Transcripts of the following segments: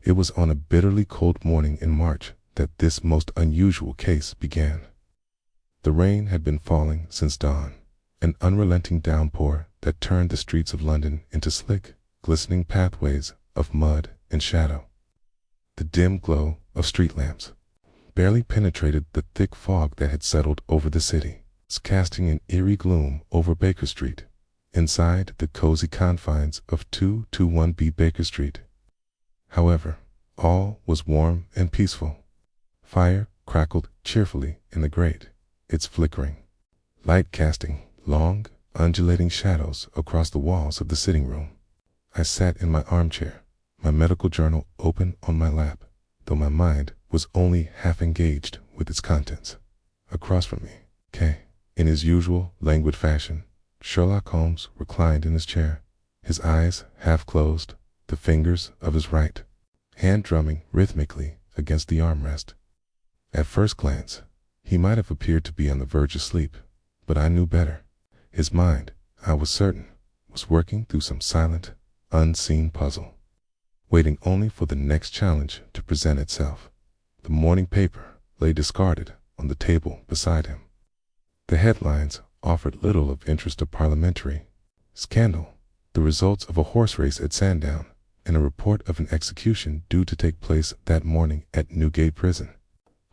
It was on a bitterly cold morning in March that this most unusual case began. The rain had been falling since dawn, an unrelenting downpour that turned the streets of London into slick, glistening pathways of mud and shadow. The dim glow of street lamps barely penetrated the thick fog that had settled over the city, casting an eerie gloom over Baker Street, inside the cozy confines of 221B Baker Street. However, all was warm and peaceful. Fire crackled cheerfully in the grate, its flickering light casting long, undulating shadows across the walls of the sitting room. I sat in my armchair, my medical journal open on my lap, though my mind was only half engaged with its contents. Across from me, in his usual languid fashion, Sherlock Holmes reclined in his chair, his eyes half closed, the fingers of his right hand drumming rhythmically against the armrest. At first glance, he might have appeared to be on the verge of sleep, but I knew better. His mind, I was certain, was working through some silent, unseen puzzle, waiting only for the next challenge to present itself. The morning paper lay discarded on the table beside him. The headlines offered little of interest to parliamentary scandal, the results of a horse race at Sandown, and a report of an execution due to take place that morning at Newgate Prison.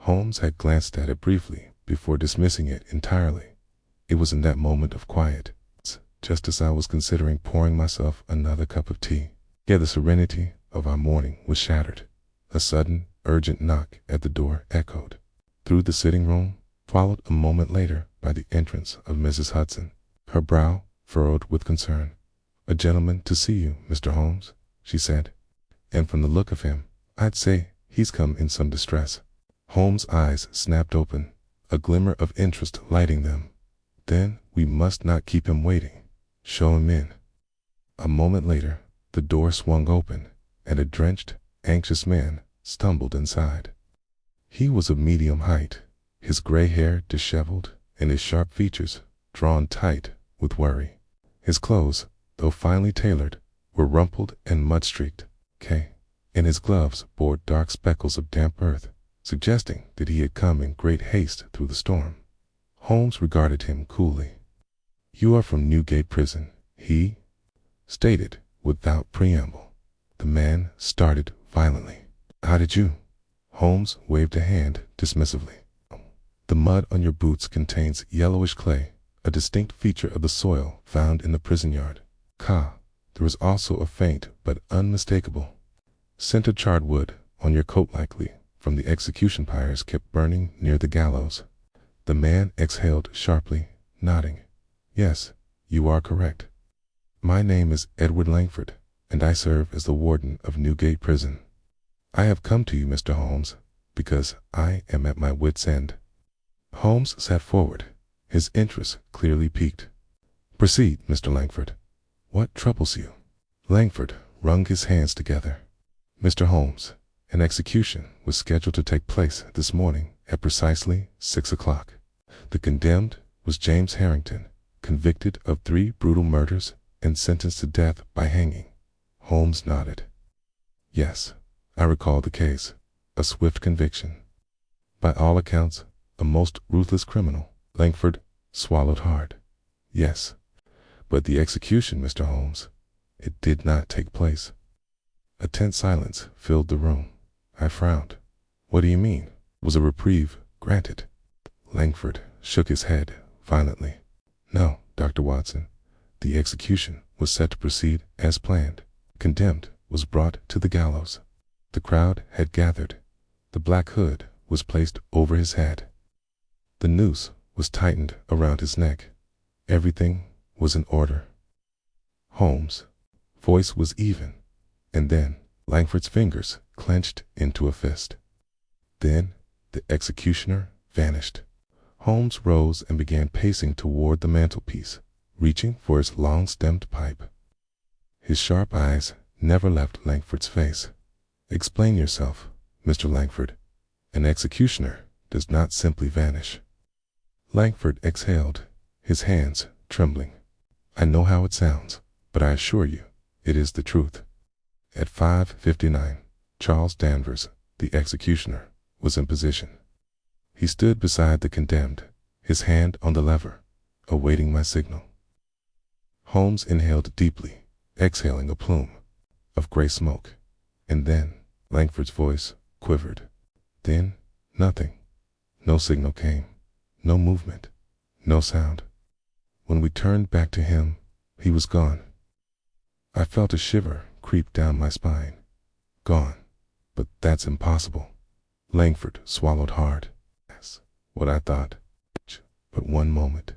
Holmes had glanced at it briefly before dismissing it entirely. It was in that moment of quiet, just as I was considering pouring myself another cup of tea. The serenity of our morning was shattered. A sudden, urgent knock at the door echoed through the sitting room, followed a moment later by the entrance of Mrs. Hudson, her brow furrowed with concern. "A gentleman to see you, Mr. Holmes," she said, "and from the look of him, I'd say he's come in some distress." Holmes' eyes snapped open, a glimmer of interest lighting them. "Then we must not keep him waiting. Show him in." A moment later, the door swung open, and a drenched, anxious man stumbled inside. He was of medium height, his gray hair disheveled and his sharp features drawn tight with worry. His clothes, though finely tailored, were rumpled and mud-streaked, and his gloves bore dark speckles of damp earth, suggesting that he had come in great haste through the storm. Holmes regarded him coolly. "You are from Newgate Prison," he stated without preamble. The man started violently. "How did you?" Holmes waved a hand dismissively. "The mud on your boots contains yellowish clay, a distinct feature of the soil found in the prison yard. There is also a faint but unmistakable scent of charred wood on your coat, likely from the execution pyres kept burning near the gallows." The man exhaled sharply, nodding. "Yes, you are correct. My name is Edward Langford, and I serve as the warden of Newgate Prison. I have come to you, Mr. Holmes, because I am at my wit's end." Holmes sat forward, his interest clearly piqued. "Proceed, Mr. Langford. What troubles you?" Langford wrung his hands together. "Mr. Holmes, an execution was scheduled to take place this morning at precisely 6 o'clock. The condemned was James Harrington, convicted of 3 brutal murders and sentenced to death by hanging." Holmes nodded. "Yes, I recall the case. A swift conviction. By all accounts, a most ruthless criminal." Langford swallowed hard. "Yes, but the execution, Mr. Holmes, it did not take place." A tense silence filled the room. I frowned. "What do you mean? Was a reprieve granted?" Langford shook his head violently. "No, Dr. Watson. The execution was set to proceed as planned. Condemned was brought to the gallows. The crowd had gathered. The black hood was placed over his head. The noose was tightened around his neck. Everything was in order." Holmes' voice was even, and then Langford's fingers clenched into a fist. Then the executioner vanished. Holmes rose and began pacing toward the mantelpiece, reaching for his long-stemmed pipe. His sharp eyes never left Langford's face. "Explain yourself, Mr. Langford. An executioner does not simply vanish." Langford exhaled, his hands trembling. "I know how it sounds, but I assure you it is the truth. At 5:59, Charles Danvers, the executioner, was in position. He stood beside the condemned, his hand on the lever, awaiting my signal. Holmes inhaled deeply, exhaling a plume of gray smoke, and then Langford's voice quivered. Then, nothing. No signal came, no movement, no sound. When we turned back to him, he was gone. I felt a shiver creep down my spine. Gone. But that's impossible. Langford swallowed hard. That's what I thought. But one moment,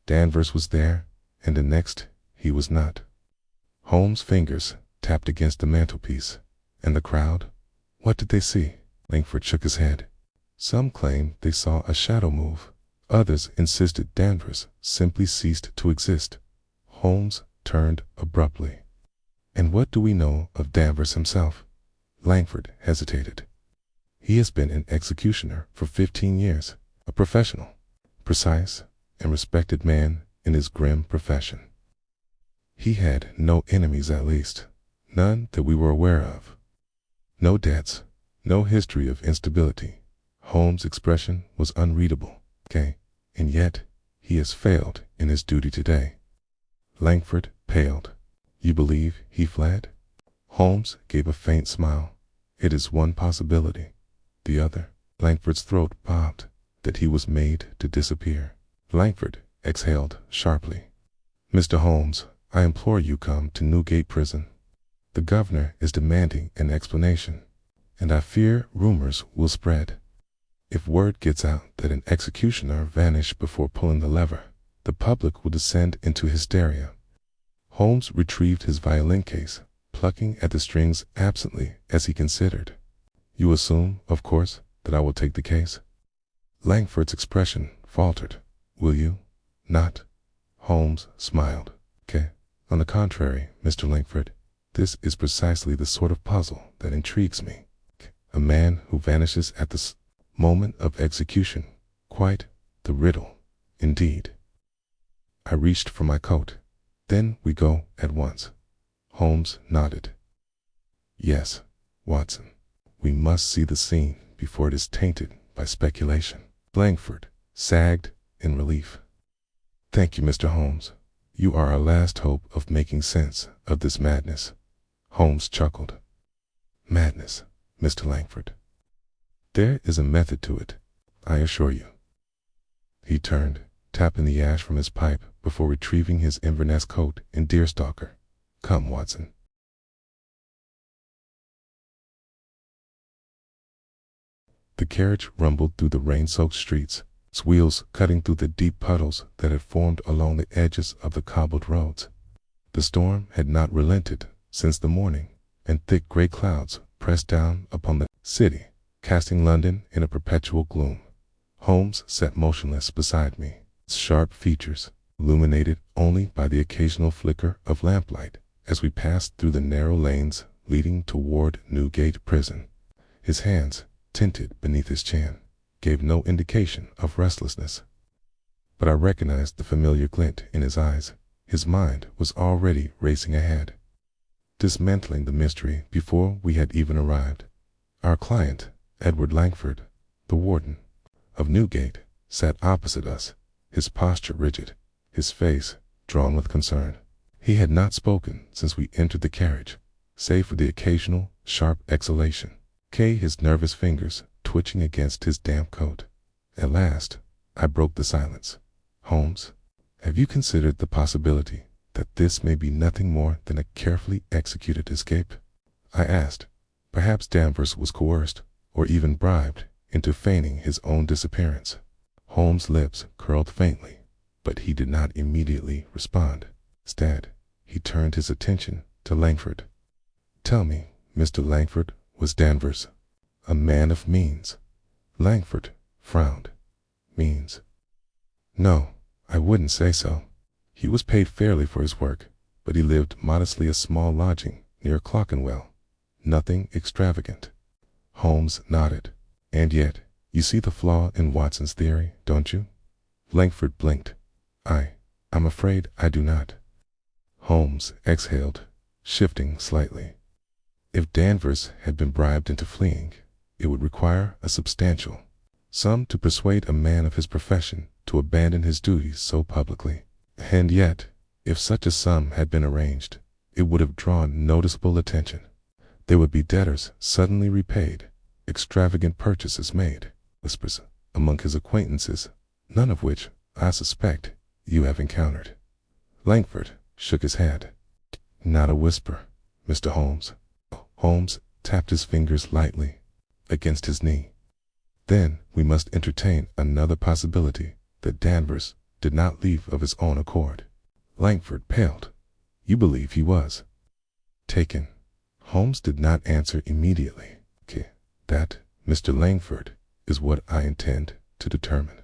Danvers was there, and the next, he was not. Holmes' fingers tapped against the mantelpiece, and the crowd, what did they see? Langford shook his head. Some claimed they saw a shadow move. Others insisted Danvers simply ceased to exist. Holmes turned abruptly. And what do we know of Danvers himself? Langford hesitated. He has been an executioner for 15 years, a professional, precise, and respected man in his grim profession. He had no enemies, at least, none that we were aware of. No debts, no history of instability. Holmes' expression was unreadable. And yet, he has failed in his duty today. Langford paled. You believe he fled? Holmes gave a faint smile. It is one possibility. The other, Langford's throat popped, that he was made to disappear. Langford exhaled sharply. Mr. Holmes, I implore you come to Newgate Prison. The governor is demanding an explanation, and I fear rumors will spread. If word gets out that an executioner vanished before pulling the lever, the public will descend into hysteria. Holmes retrieved his violin case, plucking at the strings absently as he considered. You assume, of course, that I will take the case? Langford's expression faltered. Will you? Not. Holmes smiled. On the contrary, Mr. Langford, this is precisely the sort of puzzle that intrigues me. A man who vanishes at the moment of execution. Quite the riddle, indeed. I reached for my coat. Then we go at once. Holmes nodded. Yes, Watson. We must see the scene before it is tainted by speculation. Langford sagged in relief. Thank you, Mr. Holmes. You are our last hope of making sense of this madness. Holmes chuckled. Madness, Mr. Langford. There is a method to it, I assure you. He turned, tapping the ash from his pipe before retrieving his Inverness coat and deerstalker. Come, Watson. The carriage rumbled through the rain-soaked streets, its wheels cutting through the deep puddles that had formed along the edges of the cobbled roads. The storm had not relented since the morning, and thick gray clouds pressed down upon the city, casting London in a perpetual gloom. Holmes sat motionless beside me, its sharp features illuminated only by the occasional flicker of lamplight as we passed through the narrow lanes leading toward Newgate Prison. His hands, tinted beneath his chin, gave no indication of restlessness. But I recognized the familiar glint in his eyes. His mind was already racing ahead, dismantling the mystery before we had even arrived. Our client, Edward Langford, the warden of Newgate, sat opposite us, his posture rigid, his face drawn with concern. He had not spoken since we entered the carriage, save for the occasional sharp exhalation. His nervous fingers twitching against his damp coat. At last, I broke the silence. Holmes, have you considered the possibility that this may be nothing more than a carefully executed escape? I asked. Perhaps Danvers was coerced, or even bribed, into feigning his own disappearance. Holmes' lips curled faintly, but he did not immediately respond. Instead, he turned his attention to Langford. Tell me, Mr. Langford, was Danvers a man of means? Langford frowned. Means? No, I wouldn't say so. He was paid fairly for his work, but he lived modestly a small lodging near Clerkenwell. Nothing extravagant. Holmes nodded. And yet, you see the flaw in Watson's theory, don't you? Langford blinked. I'm afraid I do not. Holmes exhaled, shifting slightly. If Danvers had been bribed into fleeing, it would require a substantial sum to persuade a man of his profession to abandon his duties so publicly. And yet, if such a sum had been arranged, it would have drawn noticeable attention. There would be debtors suddenly repaid, extravagant purchases made, whispers among his acquaintances, none of which, I suspect, you have encountered. Langford shook his head. Not a whisper, Mr. Holmes. Holmes tapped his fingers lightly against his knee. Then we must entertain another possibility, that Danvers did not leave of his own accord. Langford paled. You believe he was taken? Holmes did not answer immediately. That, Mr. Langford, is what I intend to determine.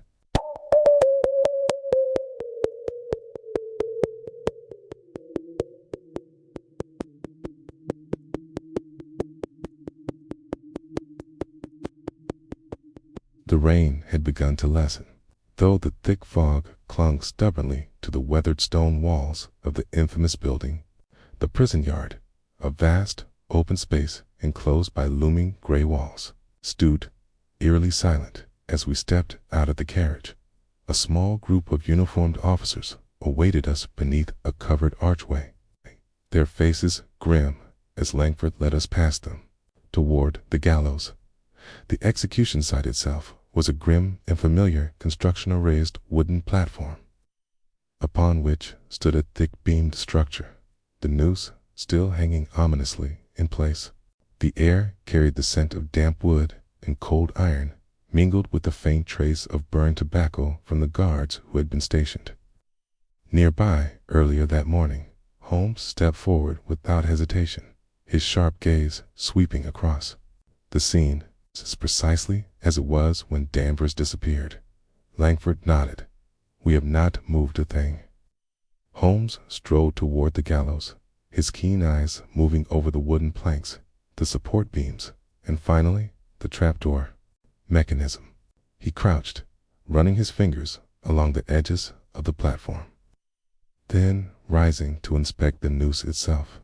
The rain had begun to lessen, though the thick fog clung stubbornly to the weathered stone walls of the infamous building, the prison yard, a vast, open space enclosed by looming gray walls, stood eerily silent. As we stepped out of the carriage, a small group of uniformed officers awaited us beneath a covered archway, their faces grim as Langford led us past them, toward the gallows. The execution site itself was a grim and familiar construction, a raised wooden platform, upon which stood a thick-beamed structure, the noose still hanging ominously in place. The air carried the scent of damp wood and cold iron, mingled with a faint trace of burned tobacco from the guards who had been stationed nearby earlier that morning. Holmes stepped forward without hesitation, his sharp gaze sweeping across the scene, precisely as it was when Danvers disappeared. Langford nodded. We have not moved a thing. Holmes strode toward the gallows, his keen eyes moving over the wooden planks, the support beams, and finally the trapdoor mechanism. He crouched, running his fingers along the edges of the platform, then rising to inspect the noose itself.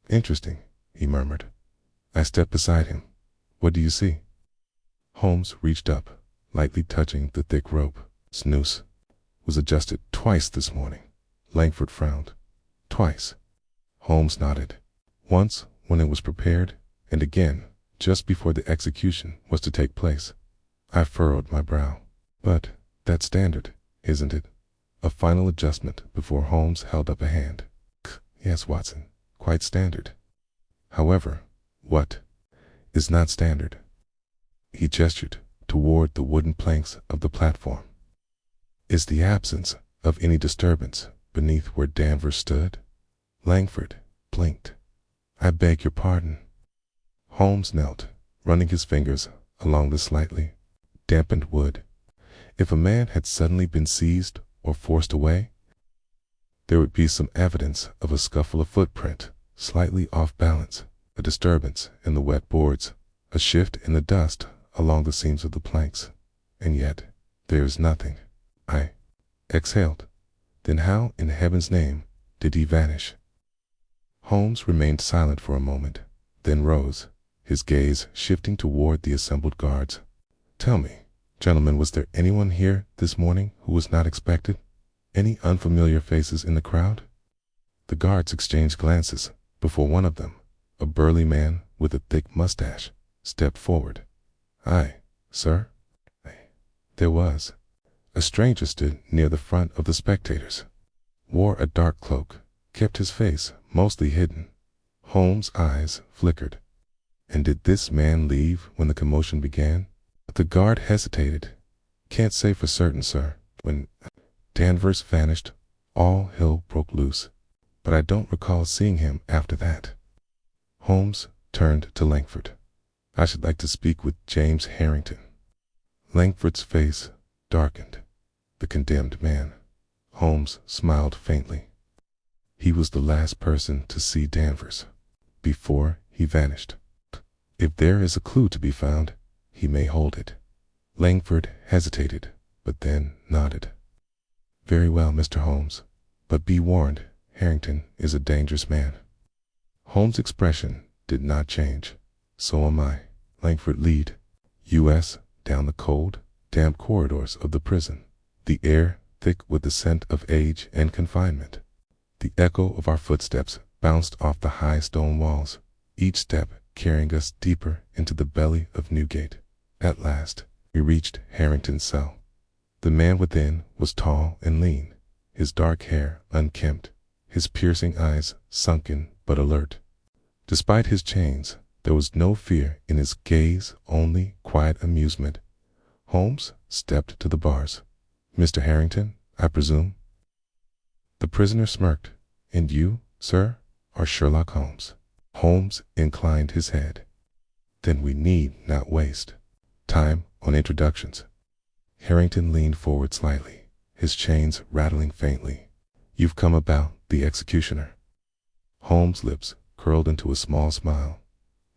Interesting, he murmured. I stepped beside him. What do you see? Holmes reached up, lightly touching the thick rope. Its noose was adjusted twice this morning. Langford frowned. Twice. Holmes nodded. Once when it was prepared, and again just before the execution was to take place. I furrowed my brow. But that's standard, isn't it? A final adjustment before Holmes held up a hand. Yes, Watson, quite standard. However, what is not standard? He gestured toward the wooden planks of the platform. Is the absence of any disturbance beneath where Danvers stood? Langford blinked. I beg your pardon. Holmes knelt, running his fingers along the slightly dampened wood. If a man had suddenly been seized or forced away, there would be some evidence of a scuffle, a footprint slightly off balance, a disturbance in the wet boards, a shift in the dust along the seams of the planks. And yet, there is nothing. I exhaled. Then how in heaven's name did he vanish? Holmes remained silent for a moment, then rose, his gaze shifting toward the assembled guards. Tell me, gentlemen, was there anyone here this morning who was not expected? Any unfamiliar faces in the crowd? The guards exchanged glances before one of them, a burly man with a thick mustache, stepped forward. Aye, sir. There was. A stranger stood near the front of the spectators, wore a dark cloak, kept his face mostly hidden. Holmes' eyes flickered. And did this man leave when the commotion began? The guard hesitated. Can't say for certain, sir. When Danvers vanished, all hell broke loose, but I don't recall seeing him after that. Holmes turned to Langford. I should like to speak with James Harrington. Langford's face darkened. The condemned man. Holmes smiled faintly. He was the last person to see Danvers before he vanished. If there is a clue to be found, he may hold it. Langford hesitated, but then nodded. Very well, Mr. Holmes, but be warned, Harrington is a dangerous man. Holmes' expression did not change. So am I. Langford lead. U.S. down the cold, damp corridors of the prison. The air thick with the scent of age and confinement. The echo of our footsteps bounced off the high stone walls, each step carrying us deeper into the belly of Newgate. At last, we reached Harrington's cell. The man within was tall and lean, his dark hair unkempt, his piercing eyes sunken but alert. Despite his chains, there was no fear in his gaze, only quiet amusement. Holmes stepped to the bars. "Mr. Harrington, I presume?" The prisoner smirked. "And you, sir, are Sherlock Holmes." Holmes inclined his head. "Then we need not waste time on introductions." Harrington leaned forward slightly, his chains rattling faintly. "You've come about the executioner." Holmes' lips curled into a small smile.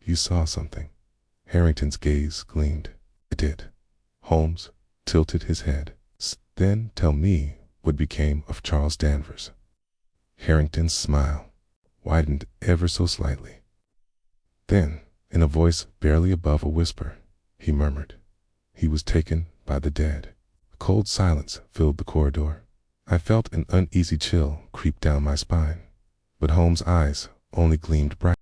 "You saw something." Harrington's gaze gleamed. "I did." Holmes tilted his head. "Then tell me what became of Charles Danvers." Harrington's smile widened ever so slightly. Then, in a voice barely above a whisper, he murmured, "He was taken by the dead." A cold silence filled the corridor. I felt an uneasy chill creep down my spine, but Holmes' eyes only gleamed bright.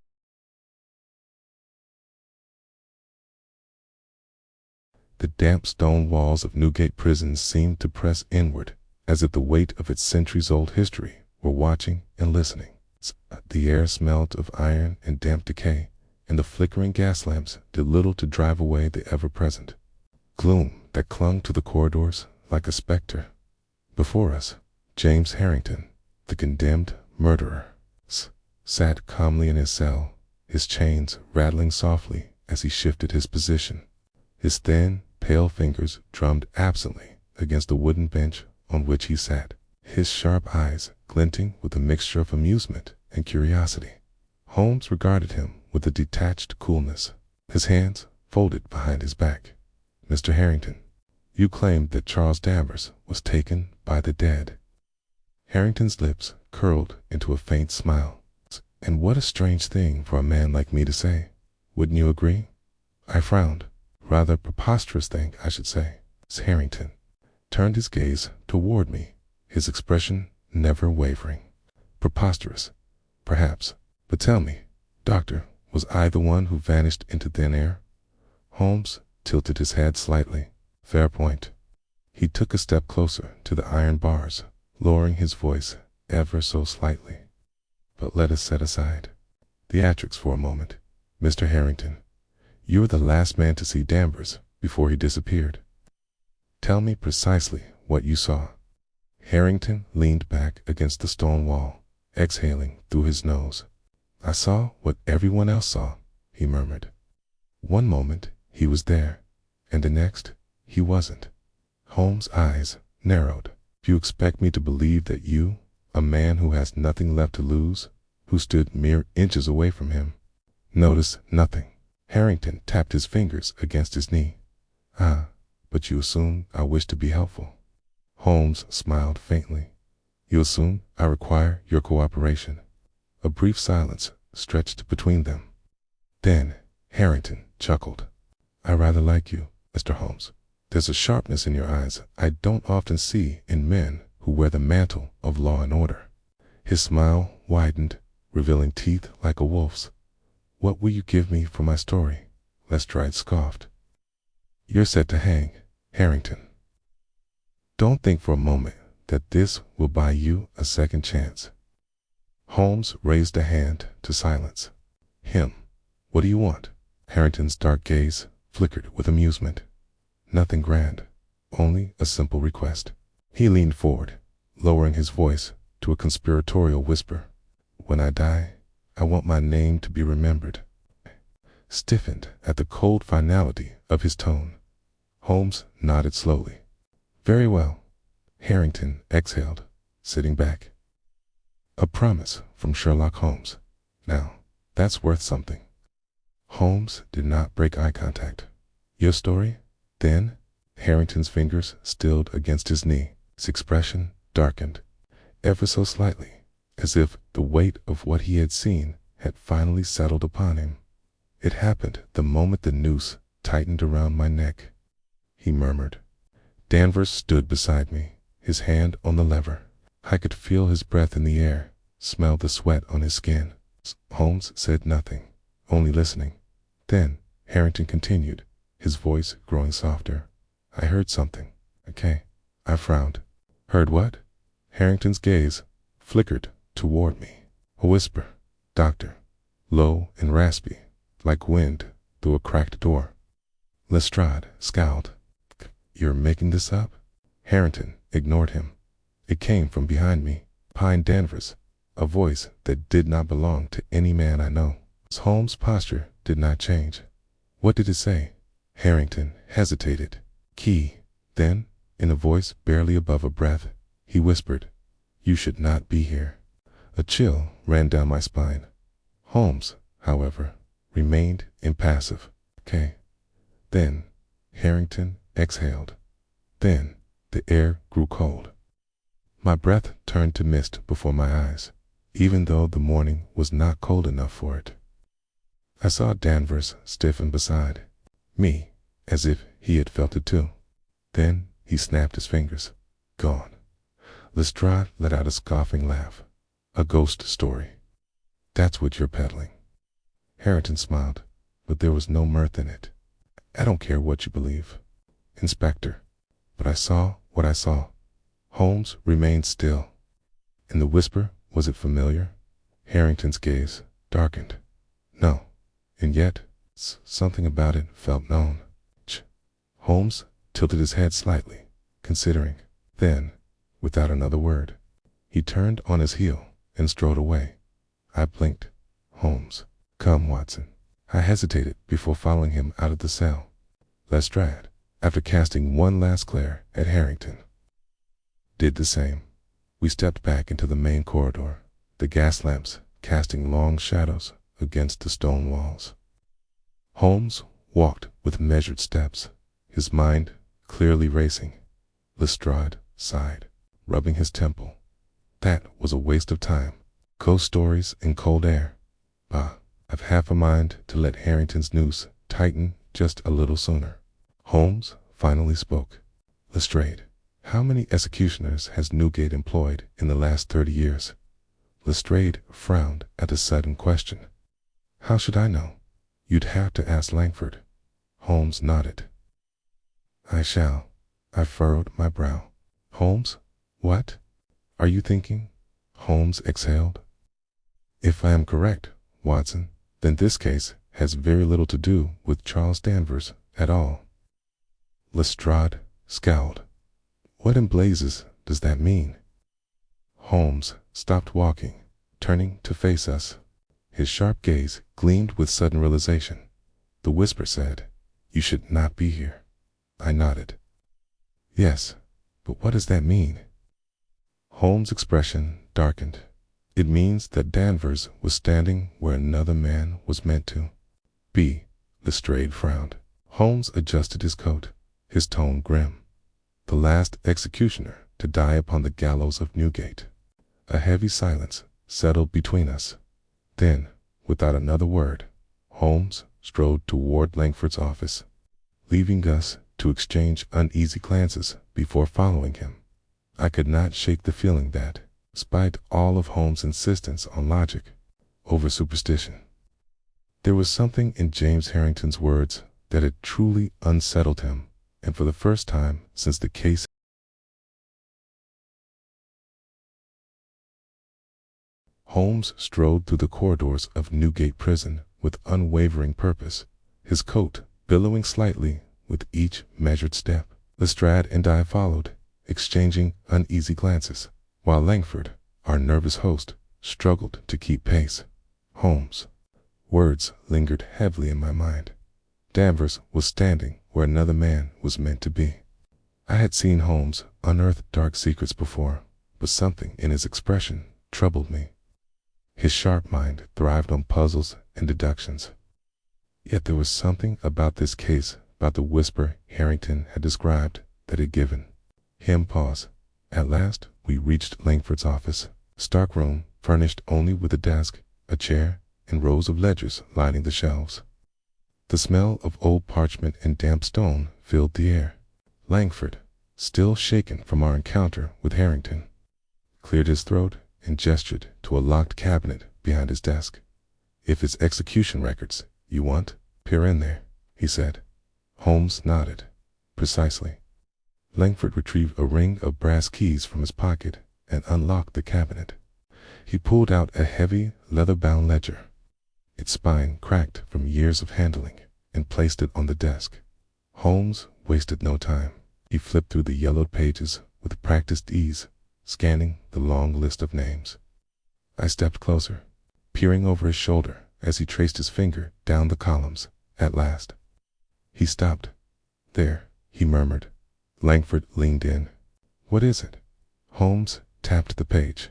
The damp stone walls of Newgate prison seemed to press inward, as if the weight of its centuries-old history were watching and listening. The air smelled of iron and damp decay, and the flickering gas lamps did little to drive away the ever-present gloom that clung to the corridors like a specter. Before us, James Harrington, the condemned murderer, sat calmly in his cell, his chains rattling softly as he shifted his position. His thin, pale fingers drummed absently against the wooden bench on which he sat, his sharp eyes glinting with a mixture of amusement and curiosity. Holmes regarded him with a detached coolness, his hands folded behind his back. "Mr. Harrington, you claimed that Charles Danvers was taken by the dead." Harrington's lips curled into a faint smile. "And what a strange thing for a man like me to say. Wouldn't you agree?" I frowned. "Rather preposterous thing, I should say." Harrington turned his gaze toward me, his expression never wavering. "Preposterous, perhaps. But tell me, Doctor, was I the one who vanished into thin air?" Holmes tilted his head slightly. "Fair point." He took a step closer to the iron bars, lowering his voice ever so slightly. "But let us set aside theatrics for a moment. Mr. Harrington, you were the last man to see Danvers before he disappeared. Tell me precisely what you saw." Harrington leaned back against the stone wall, exhaling through his nose. "I saw what everyone else saw," he murmured. "One moment he was there, and the next he wasn't." Holmes' eyes narrowed. "Do you expect me to believe that you, a man who has nothing left to lose, who stood mere inches away from him, noticed nothing?" Harrington tapped his fingers against his knee. "Ah, but you assume I wish to be helpful." Holmes smiled faintly. "You assume I require your cooperation." A brief silence stretched between them. Then Harrington chuckled. "I rather like you, Mr. Holmes. There's a sharpness in your eyes I don't often see in men who wear the mantle of law and order." His smile widened, revealing teeth like a wolf's. "What will you give me for my story?" Lestrade scoffed. "You're set to hang, Harrington. Don't think for a moment that this will buy you a second chance." Holmes raised a hand to silence him. "What do you want?" Harrington's dark gaze flickered with amusement. "Nothing grand, only a simple request." He leaned forward, lowering his voice to a conspiratorial whisper. "When I die, I want my name to be remembered." Stiffened at the cold finality of his tone, Holmes nodded slowly. "Very well," Harrington exhaled, sitting back. "A promise from Sherlock Holmes. Now, that's worth something." Holmes did not break eye contact. "Your story, then?" Harrington's fingers stilled against his knee. His expression darkened, ever so slightly, as if the weight of what he had seen had finally settled upon him. It happened the moment the noose tightened around my neck. He murmured. Danvers stood beside me, his hand on the lever. I could feel his breath in the air, smell the sweat on his skin. Holmes said nothing, only listening. Then Harrington continued, his voice growing softer. I heard something. Okay. I frowned. Heard what? Harrington's gaze flickered toward me. A whisper. Doctor. Low and raspy, like wind through a cracked door. Lestrade scowled. You're making this up? Harrington ignored him. It came from behind me, behind Danvers, a voice that did not belong to any man I know. Holmes' posture did not change. What did it say? Harrington hesitated. Key. Then, in a voice barely above a breath, he whispered, You should not be here. A chill ran down my spine. Holmes, however, remained impassive. Okay. Then, Harrington exhaled. Then, the air grew cold. My breath turned to mist before my eyes, even though the morning was not cold enough for it. I saw Danvers stiffen beside me, as if he had felt it too. Then he snapped his fingers. Gone. Lestrade let out a scoffing laugh. A ghost story. That's what you're peddling. Harrington smiled, but there was no mirth in it. I don't care what you believe, Inspector, but I saw what I saw. Holmes remained still. In the whisper, was it familiar? Harrington's gaze darkened. No, and yet, something about it felt known. Holmes tilted his head slightly, considering. Then, without another word, he turned on his heel and strode away. I blinked. Holmes. Come, Watson. I hesitated before following him out of the cell. Lestrade, after casting one last glare at Harrington, did the same. We stepped back into the main corridor, the gas lamps casting long shadows against the stone walls. Holmes walked with measured steps, his mind clearly racing. Lestrade sighed, rubbing his temple. That was a waste of time. Ghost stories and cold air. Bah, I've half a mind to let Harrington's noose tighten just a little sooner. Holmes finally spoke. Lestrade, how many executioners has Newgate employed in the last 30 years? Lestrade frowned at the sudden question. How should I know? You'd have to ask Langford. Holmes nodded. I shall. I furrowed my brow. Holmes? What are you thinking? Holmes exhaled. If I am correct, Watson, then this case has very little to do with Charles Danvers at all. Lestrade scowled. What in blazes does that mean? Holmes stopped walking, turning to face us. His sharp gaze gleamed with sudden realization. The whisper said, You should not be here. I nodded. Yes, but what does that mean? Holmes' expression darkened. It means that Danvers was standing where another man was meant to be. Lestrade frowned. Holmes adjusted his coat, his tone grim. The last executioner to die upon the gallows of Newgate. A heavy silence settled between us. Then, without another word, Holmes strode toward Langford's office, leaving us to exchange uneasy glances before following him. I could not shake the feeling that, despite all of Holmes' insistence on logic over superstition, there was something in James Harrington's words that had truly unsettled him, and for the first time since the case. Holmes strode through the corridors of Newgate Prison with unwavering purpose, his coat billowing slightly with each measured step. Lestrade and I followed, exchanging uneasy glances, while Langford, our nervous host, struggled to keep pace. Holmes' words lingered heavily in my mind. Danvers was standing where another man was meant to be. I had seen Holmes unearth dark secrets before, but something in his expression troubled me. His sharp mind thrived on puzzles and deductions. Yet there was something about this case, about the whisper Harrington had described, that had given him pause. At last, we reached Langford's office, a stark room furnished only with a desk, a chair, and rows of ledgers lining the shelves. The smell of old parchment and damp stone filled the air. Langford, still shaken from our encounter with Harrington, cleared his throat and gestured to a locked cabinet behind his desk. "If it's execution records you want, peer in there," he said. Holmes nodded. "Precisely." Langford retrieved a ring of brass keys from his pocket and unlocked the cabinet. He pulled out a heavy, leather-bound ledger. Its spine cracked from years of handling, and placed it on the desk. Holmes wasted no time. He flipped through the yellowed pages with practiced ease, scanning the long list of names. I stepped closer, peering over his shoulder as he traced his finger down the columns. At last, he stopped. "There," he murmured. Langford leaned in. "What is it?" Holmes tapped the page.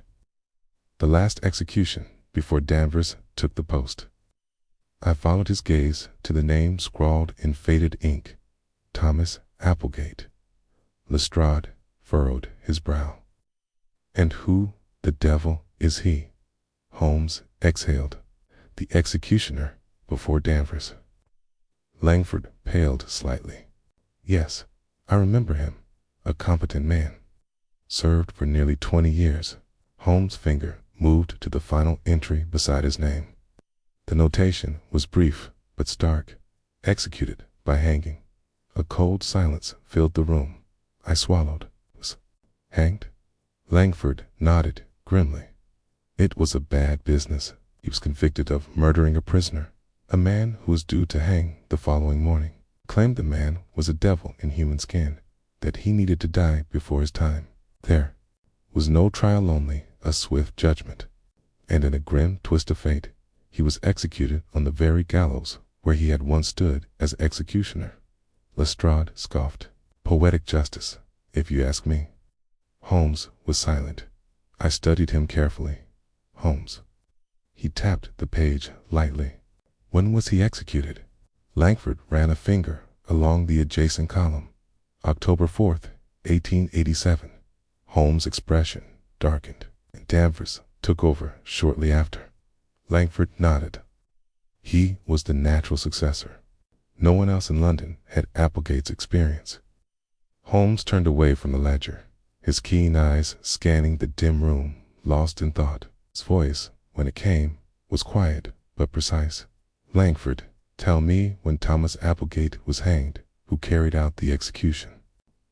"The last execution before Danvers took the post." I followed his gaze to the name scrawled in faded ink: Thomas Applegate. Lestrade furrowed his brow. "And who the devil is he?" Holmes exhaled. "The executioner before Danvers." Langford paled slightly. "Yes, I remember him. A competent man. Served for nearly 20 years. Holmes' finger moved to the final entry beside his name. The notation was brief but stark. Executed by hanging. A cold silence filled the room. I swallowed. "Hanged?" Langford nodded grimly. "It was a bad business. He was convicted of murdering a prisoner, a man who was due to hang the following morning. Claimed the man was a devil in human skin, that he needed to die before his time. There was no trial, only a swift judgment. And in a grim twist of fate, he was executed on the very gallows where he had once stood as executioner." Lestrade scoffed. "Poetic justice, if you ask me." Holmes was silent. I studied him carefully. "Holmes." He tapped the page lightly. "When was he executed?" Langford ran a finger along the adjacent column. "October 4th, 1887. Holmes' expression darkened, and Danvers took over shortly after. Langford nodded. He was the natural successor. No one else in London had Applegate's experience. Holmes turned away from the ledger, his keen eyes scanning the dim room, lost in thought. His voice, when it came, was quiet but precise. "Langford, tell me when Thomas Applegate was hanged, who carried out the execution."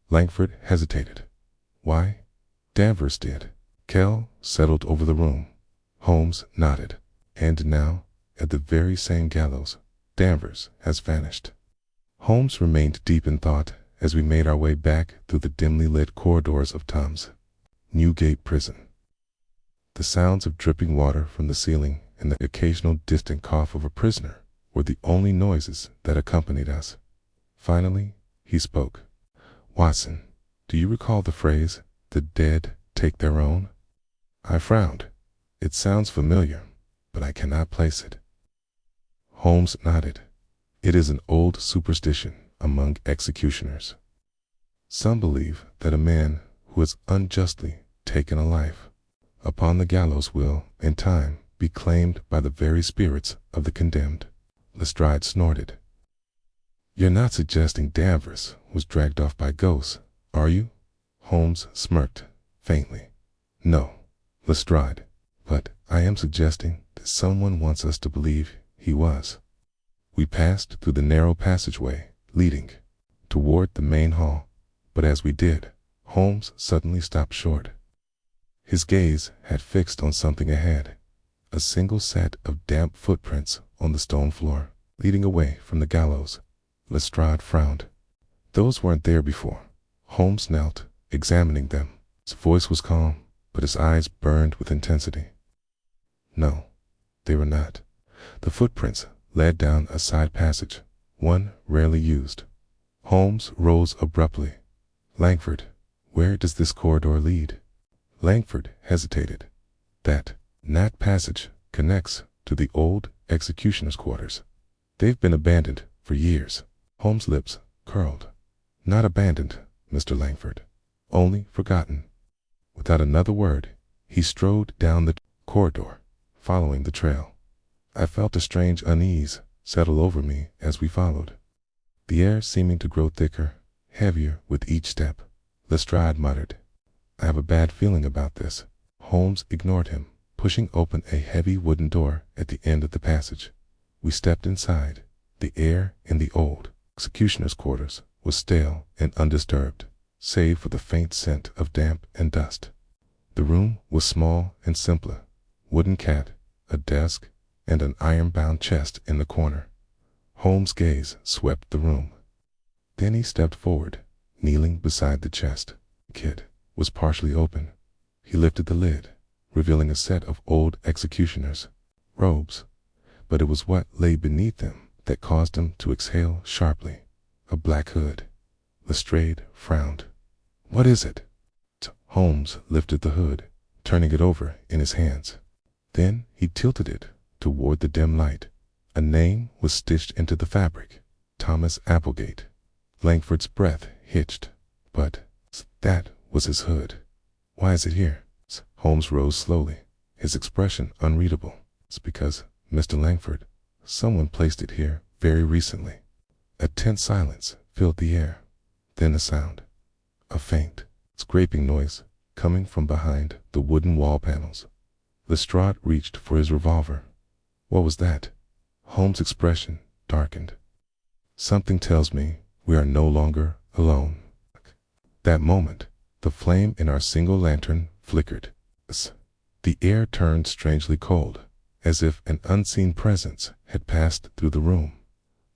Langford hesitated. "Why, Danvers did." Kell settled over the room. Holmes nodded. "And now, at the very same gallows, Danvers has vanished." Holmes remained deep in thought as we made our way back through the dimly lit corridors of Tom's Newgate prison. The sounds of dripping water from the ceiling and the occasional distant cough of a prisoner were the only noises that accompanied us. Finally, he spoke. "Watson, do you recall the phrase, 'the dead take their own'?" I frowned. "It sounds familiar, but I cannot place it." Holmes nodded. "It is an old superstition among executioners. Some believe that a man who has unjustly taken a life upon the gallows will, in time, be claimed by the very spirits of the condemned." Lestrade snorted. "You're not suggesting Danvers was dragged off by ghosts, are you?" Holmes smirked faintly. "No, Lestrade, but I am suggesting that someone wants us to believe he was." We passed through the narrow passageway leading toward the main hall, but as we did, Holmes suddenly stopped short. His gaze had fixed on something ahead, a single set of damp footprints on the stone floor, leading away from the gallows. Lestrade frowned. "Those weren't there before." Holmes knelt, examining them. His voice was calm, but his eyes burned with intensity. "No, they were not. The footprints led down a side passage, one rarely used." Holmes rose abruptly. "Langford, where does this corridor lead?" Langford hesitated. "That passage connects to the old executioner's quarters. They've been abandoned for years." Holmes' lips curled. "Not abandoned, Mr. Langford. Only forgotten." Without another word, he strode down the corridor, following the trail. I felt a strange unease settle over me as we followed, the air seeming to grow thicker, heavier with each step. Lestrade muttered, "I have a bad feeling about this." Holmes ignored him, pushing open a heavy wooden door at the end of the passage. We stepped inside. The air in the old executioner's quarters was stale and undisturbed, save for the faint scent of damp and dust. The room was small and simple. Wooden cat, a desk, and an iron-bound chest in the corner. Holmes' gaze swept the room. Then he stepped forward, kneeling beside the chest. The kit was partially open. He lifted the lid, revealing a set of old executioner's robes, but it was what lay beneath them that caused him to exhale sharply. A black hood. Lestrade frowned. "What is it?" Holmes lifted the hood, turning it over in his hands. Then he tilted it toward the dim light. A name was stitched into the fabric. Thomas Applegate. Langford's breath hitched. But that was his hood. "Why is it here?" Holmes rose slowly, his expression unreadable. "It's because, Mr. Langford, someone placed it here very recently." A tense silence filled the air. Then a sound. A faint, scraping noise coming from behind the wooden wall panels. Lestrade reached for his revolver. "What was that?" Holmes' expression darkened. "Something tells me we are no longer alone." That moment, the flame in our single lantern flickered. The air turned strangely cold, as if an unseen presence had passed through the room.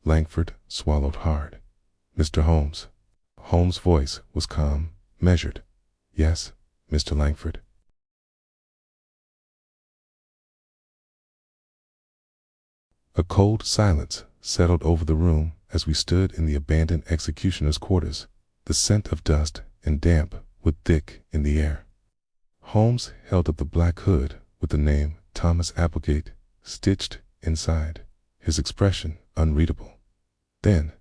Langford swallowed hard. "Mr. Holmes." Holmes' voice was calm, measured. "Yes, Mr. Langford." A cold silence settled over the room as we stood in the abandoned executioner's quarters. The scent of dust and damp was thick in the air. Holmes held up the black hood with the name Thomas Applegate stitched inside, his expression unreadable. Then,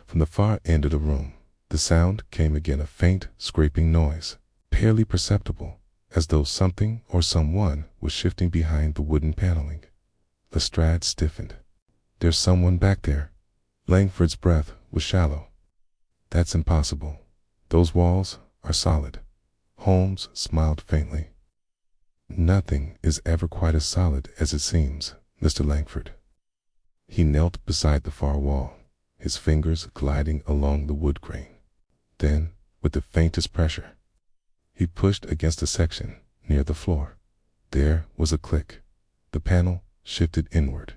from the far end of the room, the sound came again, a faint scraping noise, barely perceptible, as though something or someone was shifting behind the wooden paneling. Lestrade stiffened. "There's someone back there." Langford's breath was shallow. "That's impossible. Those walls are solid." Holmes smiled faintly. "Nothing is ever quite as solid as it seems, Mr. Langford." He knelt beside the far wall, his fingers gliding along the wood grain. Then, with the faintest pressure, he pushed against a section near the floor. There was a click. The panel shifted inward.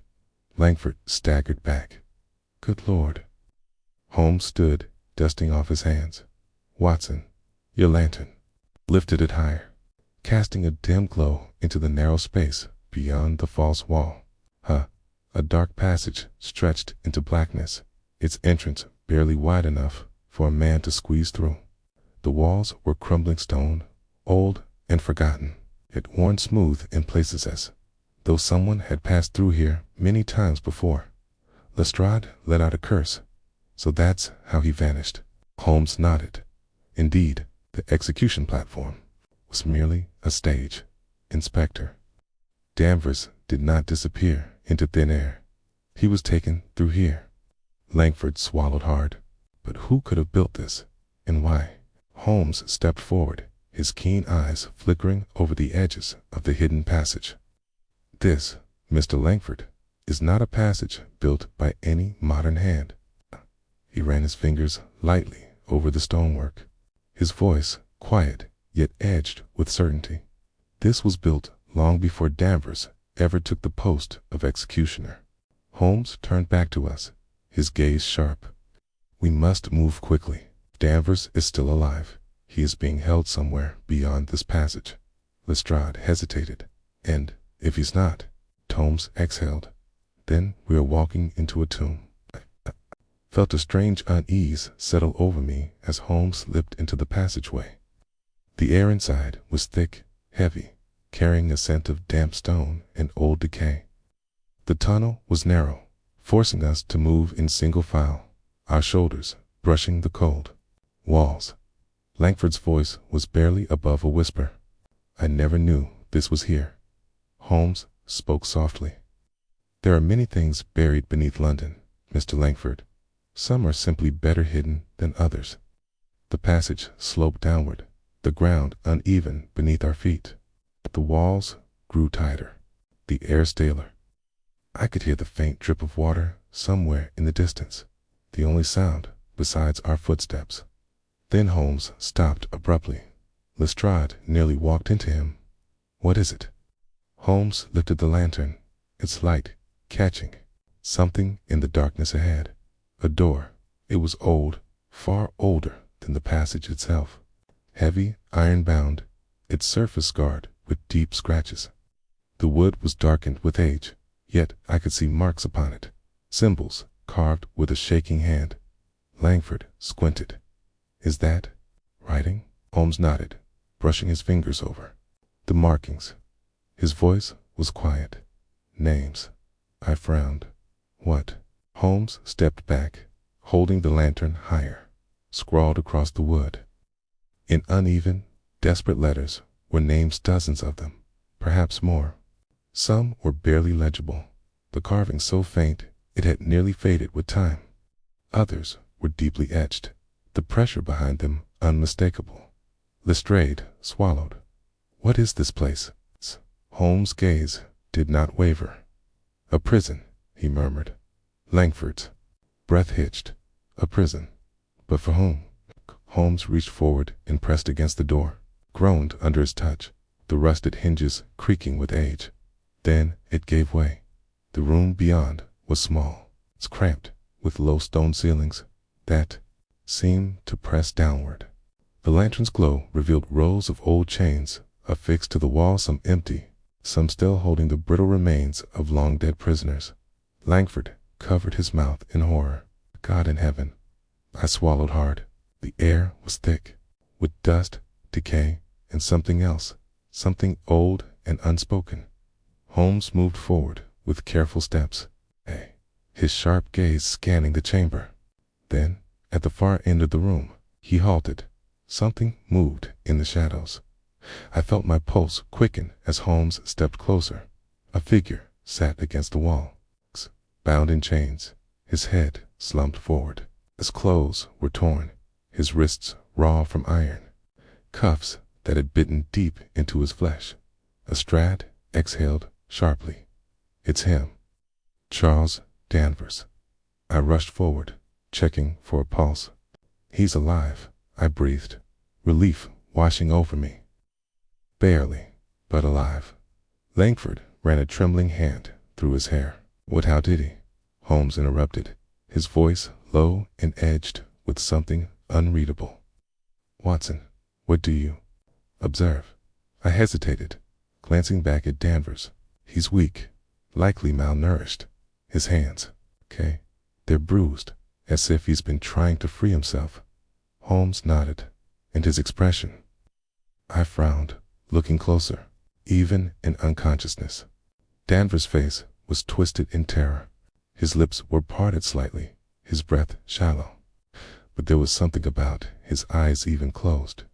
Langford staggered back. "Good Lord." Holmes stood, dusting off his hands. "Watson, your lantern." Lifted it higher, casting a dim glow into the narrow space beyond the false wall. A dark passage stretched into blackness, its entrance barely wide enough for a man to squeeze through. The walls were crumbling stone, old and forgotten, yet worn smooth in places as though someone had passed through here many times before. Lestrade let out a curse. "So that's how he vanished." Holmes nodded. Indeed, the execution platform was merely a stage. "Inspector, Danvers did not disappear into thin air. He was taken through here." Langford swallowed hard. "But who could have built this, and why?" Holmes stepped forward, his keen eyes flickering over the edges of the hidden passage. "This, Mr. Langford, is not a passage built by any modern hand." He ran his fingers lightly over the stonework, his voice quiet yet edged with certainty. "This was built long before Danvers ever took the post of executioner." Holmes turned back to us, his gaze sharp. "We must move quickly. Danvers is still alive. He is being held somewhere beyond this passage." Lestrade hesitated. "And if he's not," Holmes exhaled, "then we are walking into a tomb." I felt a strange unease settle over me as Holmes slipped into the passageway. The air inside was thick, heavy, carrying a scent of damp stone and old decay. The tunnel was narrow, forcing us to move in single file, our shoulders brushing the cold walls. Langford's voice was barely above a whisper. "I never knew this was here." Holmes spoke softly. There are many things buried beneath London, Mr. Langford. Some are simply better hidden than others. The passage sloped downward, the ground uneven beneath our feet. The walls grew tighter, the air staler. I could hear the faint drip of water somewhere in the distance, the only sound besides our footsteps. Then Holmes stopped abruptly. Lestrade nearly walked into him. "What is it?" Holmes lifted the lantern, its light catching something in the darkness ahead. A door. It was old, far older than the passage itself. Heavy, iron-bound, its surface scarred with deep scratches. The wood was darkened with age, yet I could see marks upon it, symbols carved with a shaking hand. Langford squinted. "Is that writing?" Holmes nodded, brushing his fingers over the markings. His voice was quiet. "Names." I frowned. "What?" Holmes stepped back, holding the lantern higher. Scrawled across the wood, in uneven, desperate letters, were names, dozens of them, perhaps more. Some were barely legible, the carving so faint it had nearly faded with time. Others were deeply etched, the pressure behind them unmistakable. Lestrade swallowed. "What is this place?" Holmes' gaze did not waver. "A prison," he murmured. Langford's breath hitched. A prison. But for whom? Holmes reached forward and pressed against the door, groaned under his touch, the rusted hinges creaking with age. Then it gave way. The room beyond was small, cramped, with low stone ceilings that seemed to press downward. The lantern's glow revealed rows of old chains affixed to the wall, some empty, some still holding the brittle remains of long-dead prisoners. Langford covered his mouth in horror. "God in heaven!" I swallowed hard. The air was thick with dust, decay, and something else, something old and unspoken. Holmes moved forward with careful steps, his sharp gaze scanning the chamber. Then, at the far end of the room, he halted. Something moved in the shadows. I felt my pulse quicken as Holmes stepped closer. A figure sat against the wall, bound in chains, his head slumped forward. His clothes were torn, his wrists raw from iron, cuffs that had bitten deep into his flesh. Lestrade exhaled sharply. "It's him. Charles Danvers." I rushed forward, checking for a pulse. "He's alive," I breathed, relief washing over me. "Barely, but alive." Langford ran a trembling hand through his hair. "What, how did he?" Holmes interrupted, his voice low and edged with something unreadable. "Watson, what do you observe?" I hesitated, glancing back at Danvers. "He's weak, likely malnourished. His hands, they're bruised, as if he's been trying to free himself." Holmes nodded, and his expression. I frowned, looking closer. Even in unconsciousness, Danvers' face was twisted in terror. His lips were parted slightly, his breath shallow. But there was something about his eyes, even closed.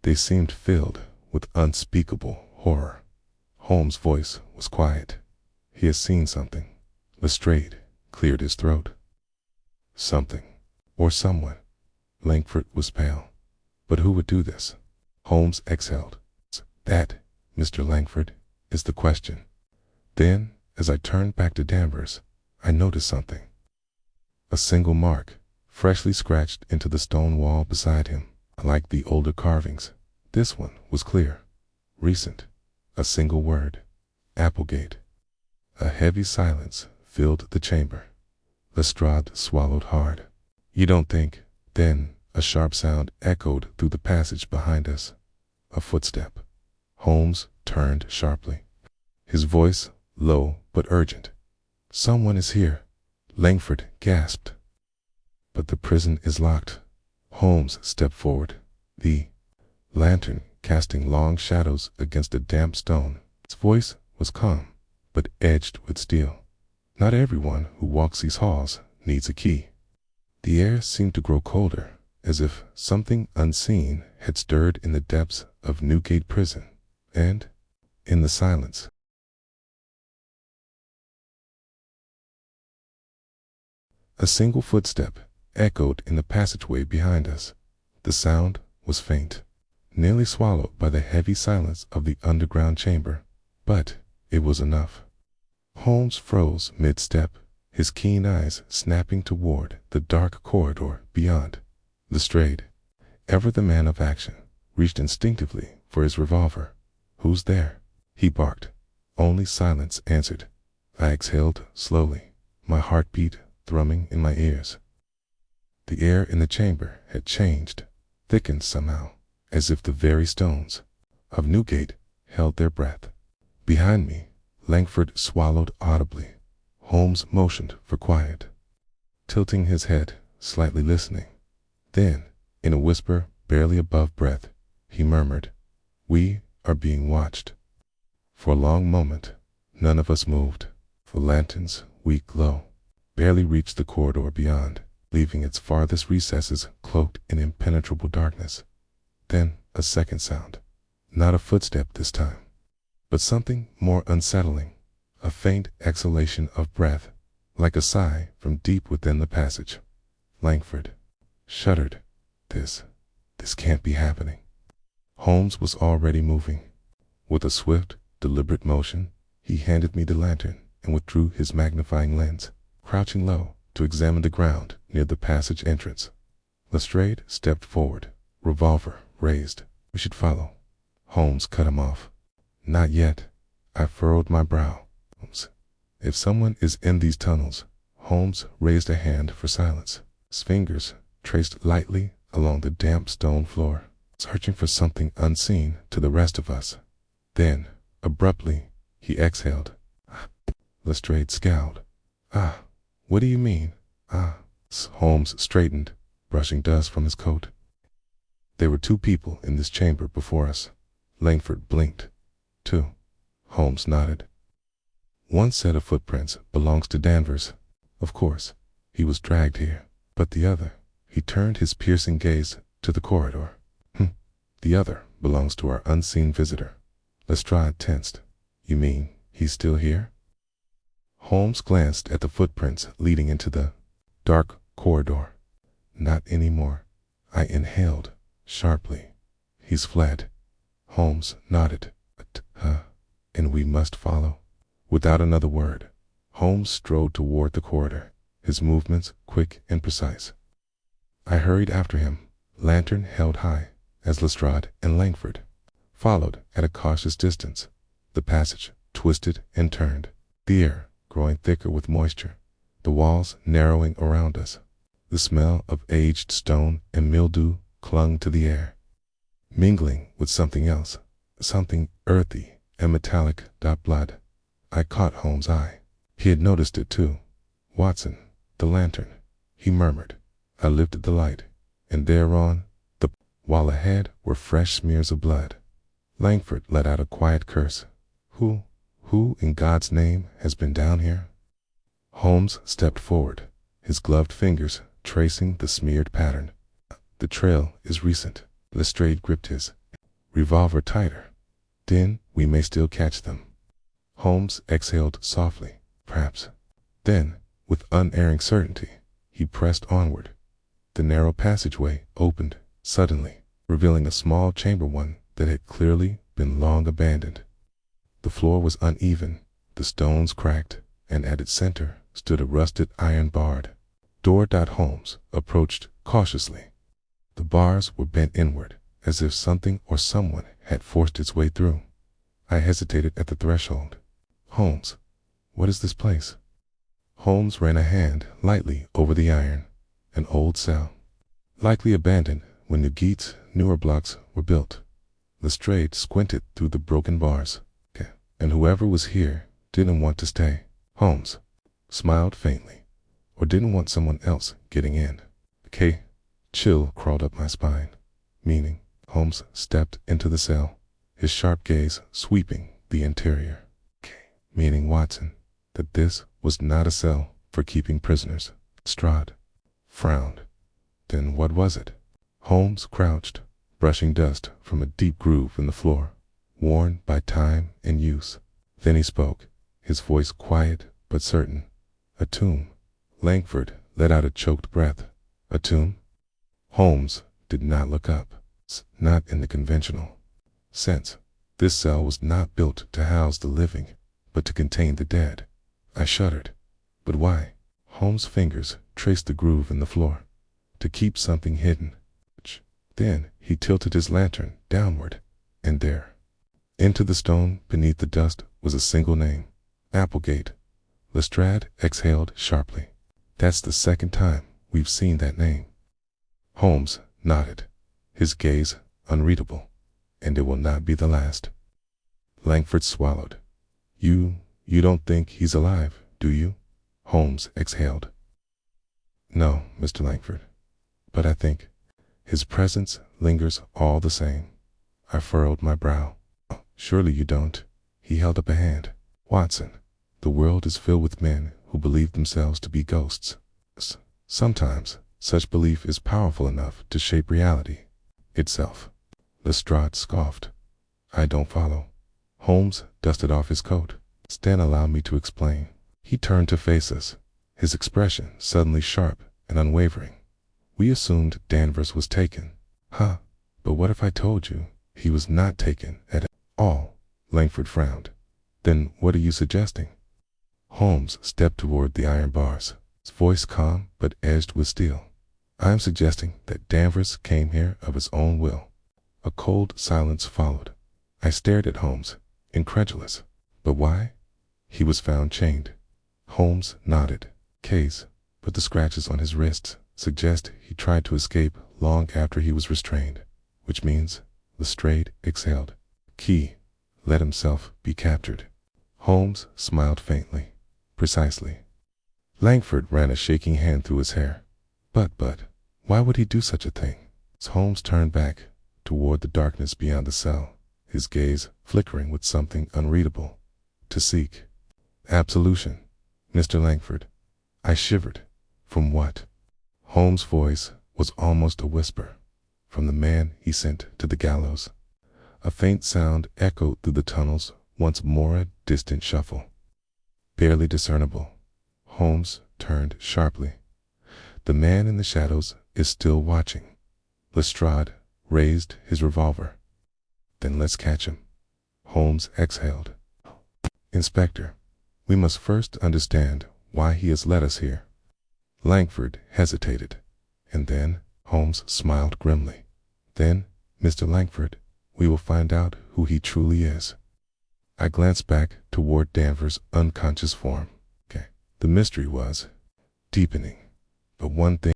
They seemed filled with unspeakable horror. Holmes' voice was quiet. "He has seen something." Lestrade cleared his throat. "Something, or someone." Langford was pale. "But who would do this?" Holmes exhaled. "That, Mr. Langford, is the question." Then, as I turned back to Danvers, I noticed something. A single mark, freshly scratched into the stone wall beside him. Like the older carvings, this one was clear, recent. A single word: Applegate. A heavy silence filled the chamber. Lestrade swallowed hard. "You don't think?" Then a sharp sound echoed through the passage behind us. A footstep. Holmes turned sharply, his voice low but urgent. "Someone is here," Langford gasped. "But the prison is locked." Holmes stepped forward, the lantern casting long shadows against the damp stone. His voice was calm, but edged with steel. "Not everyone who walks these halls needs a key." The air seemed to grow colder, as if something unseen had stirred in the depths of Newgate Prison, and, in the silence, A single footstep echoed in the passageway behind us. The sound was faint, nearly swallowed by the heavy silence of the underground chamber, but it was enough. Holmes froze mid-step, his keen eyes snapping toward the dark corridor beyond. Lestrade, ever the man of action, reached instinctively for his revolver. "Who's there?" he barked. Only silence answered. I exhaled slowly, my heartbeat thrumming in my ears. The air in the chamber had changed, thickened somehow, as if the very stones of Newgate held their breath. Behind me, Langford swallowed audibly. Holmes motioned for quiet, tilting his head, slightly listening. Then, in a whisper barely above breath, he murmured, "We are being watched." For a long moment, none of us moved. The lantern's weak glow barely reached the corridor beyond, leaving its farthest recesses cloaked in impenetrable darkness. Then a second sound. Not a footstep this time, but something more unsettling. A faint exhalation of breath, like a sigh from deep within the passage. Langford shuddered. This can't be happening. Holmes was already moving. With a swift, deliberate motion, he handed me the lantern and withdrew his magnifying lens, crouching low to examine the ground near the passage entrance. Lestrade stepped forward, revolver raised. "We should follow." Holmes cut him off. "Not yet." I furrowed my brow. "If someone is in these tunnels," Holmes raised a hand for silence. His fingers traced lightly along the damp stone floor, searching for something unseen to the rest of us. Then, abruptly, he exhaled. Lestrade scowled. What do you mean?" Holmes straightened, brushing dust from his coat. "There were two people in this chamber before us." Langford blinked. "Two?" Holmes nodded. "One set of footprints belongs to Danvers. Of course, he was dragged here. But the other," he turned his piercing gaze to the corridor. "The other belongs to our unseen visitor." Lestrade tensed. "You mean he's still here?" Holmes glanced at the footprints leading into the dark corridor. "Not anymore." I inhaled sharply. "He's fled." Holmes nodded. "And we must follow?" Without another word, Holmes strode toward the corridor, his movements quick and precise. I hurried after him, lantern held high, as Lestrade and Langford followed at a cautious distance. The passage twisted and turned, the air growing thicker with moisture, the walls narrowing around us. The smell of aged stone and mildew clung to the air, mingling with something else, something earthy and metallic. Blood. I caught Holmes' eye. He had noticed it too. "Watson, the lantern," he murmured. I lifted the light, and thereon, while ahead were fresh smears of blood. Langford let out a quiet curse. Who in God's name has been down here?" Holmes stepped forward, his gloved fingers tracing the smeared pattern. "The trail is recent." Lestrade gripped his revolver tighter. "Then we may still catch them." Holmes exhaled softly. "Perhaps." Then, with unerring certainty, he pressed onward. The narrow passageway opened suddenly, revealing a small chamber, one that had clearly been long abandoned. The floor was uneven, the stones cracked, and at its center stood a rusted iron-barred door. Holmes approached cautiously. The bars were bent inward, as if something or someone had forced its way through. I hesitated at the threshold. "Holmes, what is this place?" Holmes ran a hand lightly over the iron. "An old cell, likely abandoned when Newgate's newer blocks were built." Lestrade squinted through the broken bars. "And whoever was here didn't want to stay." Holmes smiled faintly. "Or didn't want someone else getting in." Chill crawled up my spine. "Meaning?" Holmes stepped into the cell, his sharp gaze sweeping the interior. "Meaning, Watson, that this was not a cell for keeping prisoners." Lestrade frowned. "Then what was it?" Holmes crouched, brushing dust from a deep groove in the floor, worn by time and use. Then he spoke, his voice quiet but certain. "A tomb." Langford let out a choked breath. A tomb? Holmes did not look up. Not in the conventional sense. This cell was not built to house the living, but to contain the dead. I shuddered. But why? Holmes' fingers traced the groove in the floor. To keep something hidden. Then he tilted his lantern downward, and there, into the stone beneath the dust, was a single name. Applegate. Lestrade exhaled sharply. That's the second time we've seen that name. Holmes nodded, his gaze unreadable. And it will not be the last. Langford swallowed. You don't think he's alive, do you? Holmes exhaled. No, Mr. Langford. But I think his presence lingers all the same. I furrowed my brow. Surely you don't. He held up a hand. Watson, the world is filled with men who believe themselves to be ghosts. Sometimes such belief is powerful enough to shape reality itself. Lestrade scoffed. I don't follow. Holmes dusted off his coat. Then allow me to explain. He turned to face us, his expression suddenly sharp and unwavering. We assumed Danvers was taken. Huh, but what if I told you he was not taken at all? Langford frowned. Then what are you suggesting? Holmes stepped toward the iron bars, his voice calm but edged with steel. I am suggesting that Danvers came here of his own will. A cold silence followed. I stared at Holmes, incredulous. But why? He was found chained. Holmes nodded. Case, but the scratches on his wrists suggest he tried to escape long after he was restrained, which means Lestrade exhaled. Key, let himself be captured. Holmes smiled faintly. Precisely. Langford ran a shaking hand through his hair. But, why would he do such a thing? Holmes turned back toward the darkness beyond the cell, his gaze flickering with something unreadable. To seek absolution, Mr. Langford. I shivered. From what? Holmes' voice was almost a whisper. From the man he sent to the gallows. A faint sound echoed through the tunnels, once more a distant shuffle. Barely discernible. Holmes turned sharply. The man in the shadows is still watching. Lestrade raised his revolver. Then let's catch him. Holmes exhaled. Inspector, we must first understand why he has led us here. Langford hesitated, and then Holmes smiled grimly. Then, Mr. Langford, we will find out who he truly is. I glanced back toward Danvers' unconscious form. The mystery was deepening, but one thing.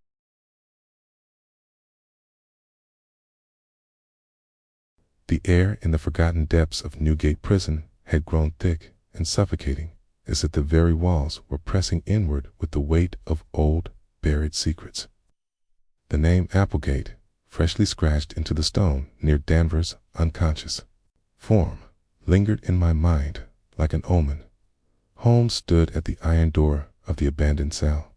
The air in the forgotten depths of Newgate Prison had grown thick and suffocating, as if the very walls were pressing inward with the weight of old, buried secrets. The name Applegate, freshly scratched into the stone near Danvers' unconscious form, lingered in my mind like an omen. Holmes stood at the iron door of the abandoned cell,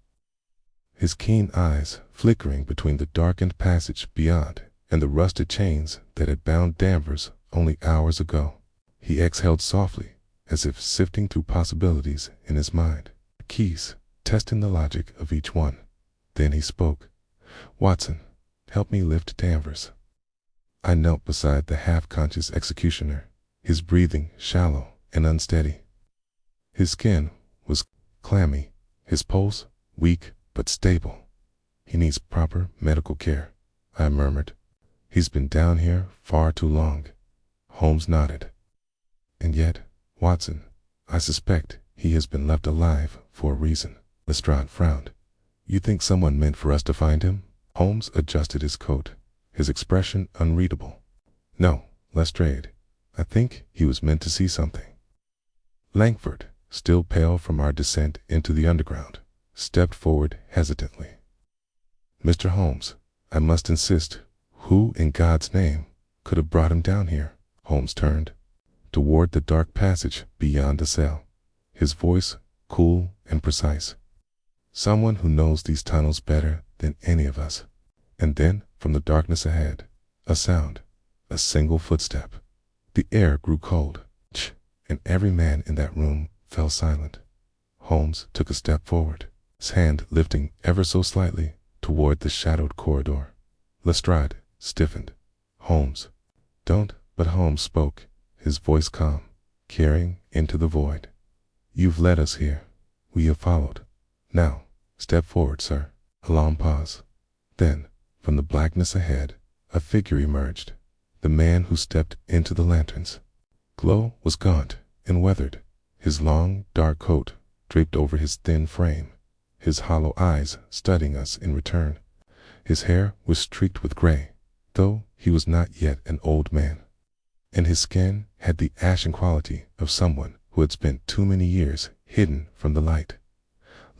his keen eyes flickering between the darkened passage beyond and the rusted chains that had bound Danvers only hours ago. He exhaled softly, as if sifting through possibilities in his mind, keys, testing the logic of each one. Then he spoke. Watson, help me lift Danvers. I knelt beside the half-conscious executioner, his breathing shallow and unsteady. His skin was clammy, his pulse weak but stable. He needs proper medical care, I murmured. He's been down here far too long. Holmes nodded. And yet, Watson, I suspect he has been left alive for a reason. Lestrade frowned. You think someone meant for us to find him? Holmes adjusted his coat, his expression unreadable. No, Lestrade. I think he was meant to see something. Langford, still pale from our descent into the underground, stepped forward hesitantly. Mr. Holmes, I must insist, who in God's name could have brought him down here? Holmes turned toward the dark passage beyond the cell, his voice cool and precise. Someone who knows these tunnels better than any of us. And then, from the darkness ahead, a sound, a single footstep. The air grew cold, and every man in that room fell silent. Holmes took a step forward. his hand lifting ever so slightly toward the shadowed corridor. Lestrade stiffened. Holmes. Don't, but Holmes spoke, his voice calm, carrying into the void. You've led us here. We have followed. Now, step forward, sir. A long pause. Then, from the blackness ahead, a figure emerged. The man who stepped into the lantern's glow was gaunt and weathered, his long, dark coat draped over his thin frame, his hollow eyes studying us in return. His hair was streaked with gray, though he was not yet an old man, and his skin had the ashen quality of someone who had spent too many years hidden from the light.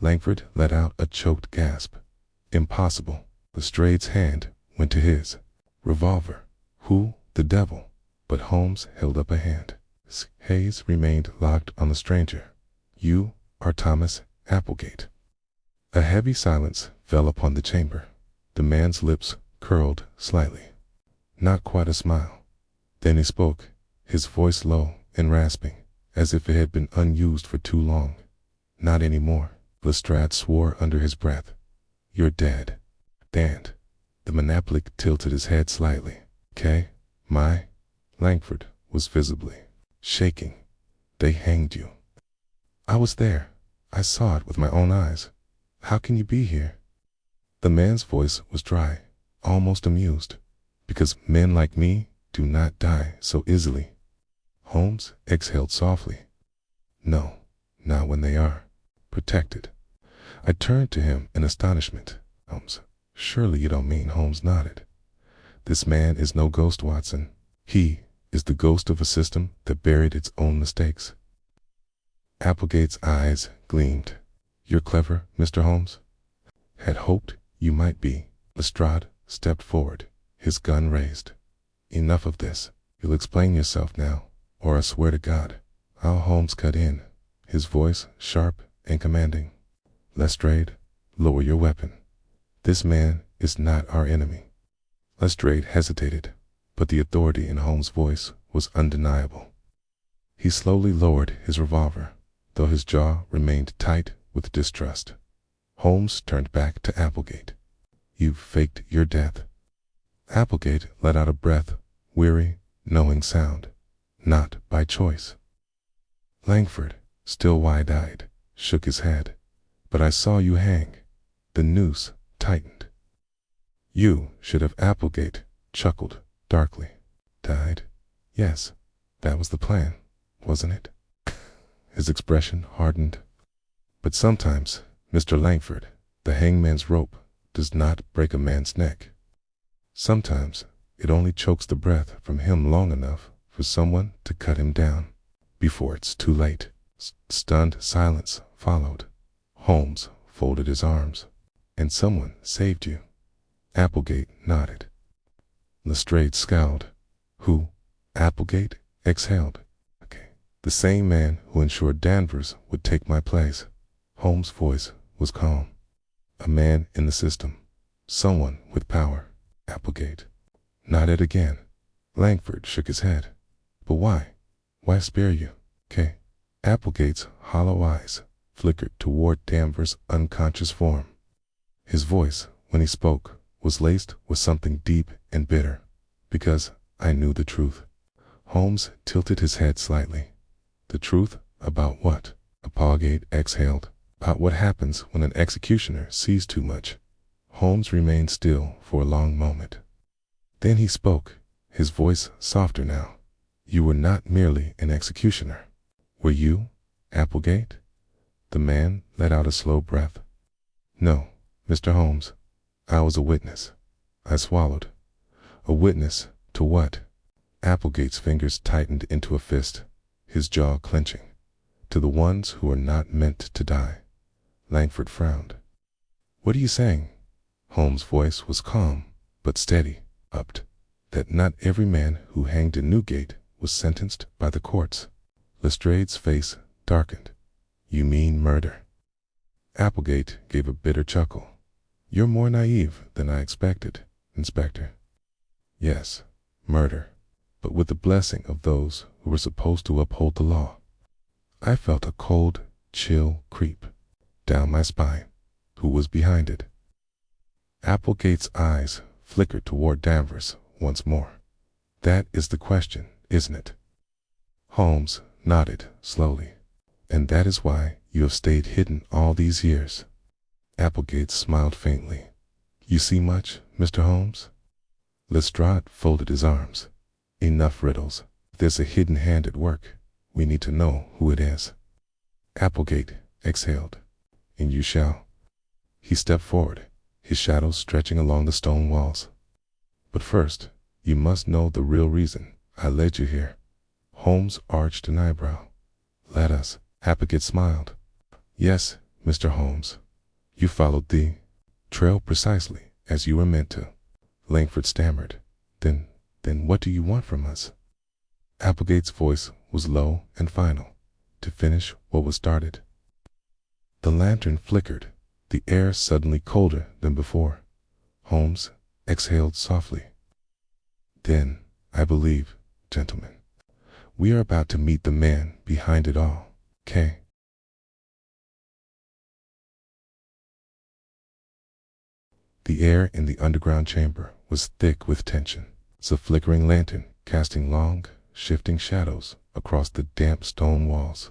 Langford let out a choked gasp. Impossible. Lestrade's hand went to his revolver. Who the devil? But Holmes held up a hand. His gaze remained locked on the stranger. You are Thomas Applegate. A heavy silence fell upon the chamber. The man's lips curled slightly. Not quite a smile. Then he spoke, his voice low and rasping, as if it had been unused for too long. Not anymore. Lestrade swore under his breath. You're dead. Damned. The monopolic tilted his head slightly. My. Langford was visibly shaking. They hanged you. I was there. I saw it with my own eyes. How can you be here? The man's voice was dry, almost amused. Because men like me do not die so easily. Holmes exhaled softly. No, not when they are protected. I turned to him in astonishment. Holmes, surely you don't mean? Holmes nodded. This man is no ghost, Watson. He is the ghost of a system that buried its own mistakes. Applegate's eyes gleamed. You're clever, Mr. Holmes. Had hoped you might be. Lestrade stepped forward, his gun raised. Enough of this. You'll explain yourself now, or I swear to God. Holmes cut in, his voice sharp and commanding. Lestrade, lower your weapon. This man is not our enemy. Lestrade hesitated, but the authority in Holmes' voice was undeniable. He slowly lowered his revolver, though his jaw remained tight with distrust. Holmes turned back to Applegate. You've faked your death. Applegate let out a breath, weary, knowing sound. Not by choice. Langford, still wide-eyed, shook his head. But I saw you hang. The noose tightened. You should have. Applegate chuckled darkly. Died? Yes, that was the plan, wasn't it? His expression hardened. But sometimes, Mr. Langford, the hangman's rope does not break a man's neck. Sometimes it only chokes the breath from him long enough for someone to cut him down before it's too late. Stunned silence followed. Holmes folded his arms. And someone saved you. Applegate nodded. Lestrade scowled. Who? Applegate exhaled. The same man who ensured Danvers would take my place. Holmes' voice was calm. A man in the system. Someone with power. Applegate nodded again. Langford shook his head. But why? Why spare you? Applegate's hollow eyes flickered toward Danvers' unconscious form. His voice, when he spoke, was laced with something deep and bitter. Because I knew the truth. Holmes tilted his head slightly. The truth about what? Applegate exhaled. About what happens when an executioner sees too much. Holmes remained still for a long moment. Then he spoke, his voice softer now. You were not merely an executioner. Were you, Applegate? The man let out a slow breath. No, Mr. Holmes. I was a witness. I swallowed. A witness to what? Applegate's fingers tightened into a fist, his jaw clenching. To the ones who are not meant to die. Langford frowned. What are you saying? Holmes' voice was calm, but steady, upped. That not every man who hanged in Newgate was sentenced by the courts. Lestrade's face darkened. You mean murder? Applegate gave a bitter chuckle. You're more naive than I expected, Inspector. Yes, murder, but with the blessing of those who were supposed to uphold the law. I felt a cold chill creep down my spine. who was behind it. Applegate's eyes flickered toward Danvers once more. That is the question, isn't it? Holmes nodded slowly. And that is why you have stayed hidden all these years. Applegate smiled faintly. You see much, Mr. Holmes? Lestrade folded his arms. Enough riddles. If there's a hidden hand at work, we need to know who it is. Applegate exhaled. And you shall. He stepped forward, his shadows stretching along the stone walls. But first, you must know the real reason I led you here. Holmes arched an eyebrow. Let us. Applegate smiled. Yes, Mr. Holmes. You followed the trail precisely as you were meant to. Langford stammered. Then what do you want from us? Applegate's voice was low and final, to finish what was started. The lantern flickered, the air suddenly colder than before. Holmes exhaled softly. Then, I believe, gentlemen, we are about to meet the man behind it all. K. The air in the underground chamber was thick with tension. The flickering lantern casting long, shifting shadows across the damp stone walls.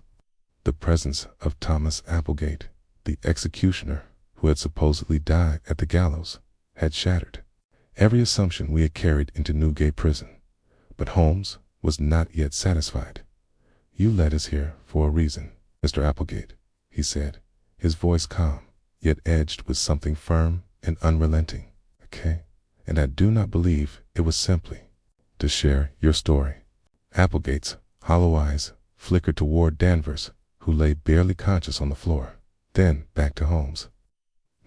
The presence of Thomas Applegate, the executioner who had supposedly died at the gallows, had shattered every assumption we had carried into Newgate Prison. But Holmes was not yet satisfied. You led us here for a reason, Mr. Applegate, he said, his voice calm, yet edged with something firm and unrelenting. Okay? And I do not believe it was simply to share your story. Applegate's hollow eyes flickered toward Danvers, who lay barely conscious on the floor, then back to Holmes.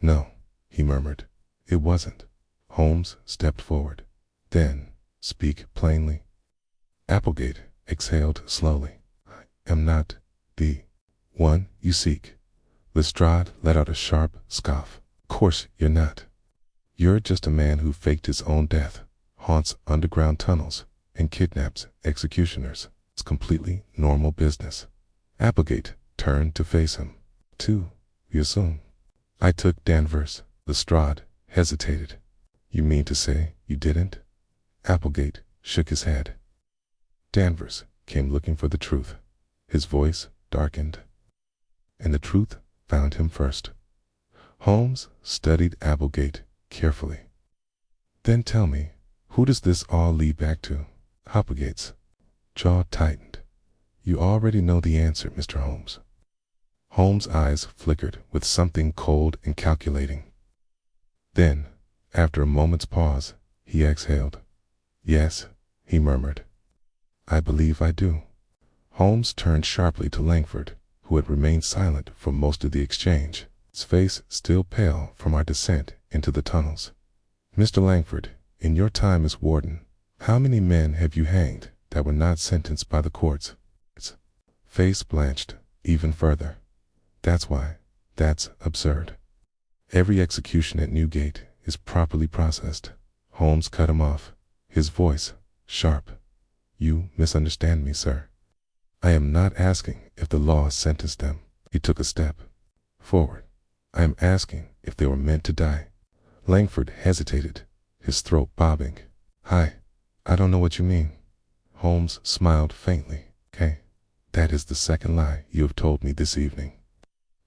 No, he murmured. It wasn't. Holmes stepped forward. Then, speak plainly. Applegate exhaled slowly. I am not the one you seek. Lestrade let out a sharp scoff. Of course you're not. You're just a man who faked his own death, haunts underground tunnels, and kidnaps executioners. It's completely normal business. Applegate turned to face him. Too, you assume. I took Danvers. Lestrade hesitated. You mean to say you didn't? Applegate shook his head. Danvers came looking for the truth. His voice darkened. And the truth found him first. Holmes studied Applegate carefully. Then tell me, who does this all lead back to? Applegate's jaw tightened. You already know the answer, Mr. Holmes. Holmes' eyes flickered with something cold and calculating. Then, after a moment's pause, he exhaled. Yes, he murmured. I believe I do. Holmes turned sharply to Langford, who had remained silent for most of the exchange, his face still pale from our descent into the tunnels. Mr. Langford, in your time as warden, how many men have you hanged that were not sentenced by the courts? His face blanched even further. That's why. That's absurd. Every execution at Newgate is properly processed. Holmes cut him off, his voice sharp. You misunderstand me, sir. I am not asking if the law sentenced them. He took a step forward. I am asking if they were meant to die. Langford hesitated, his throat bobbing. I don't know what you mean. Holmes smiled faintly. Okay, that is the second lie you have told me this evening.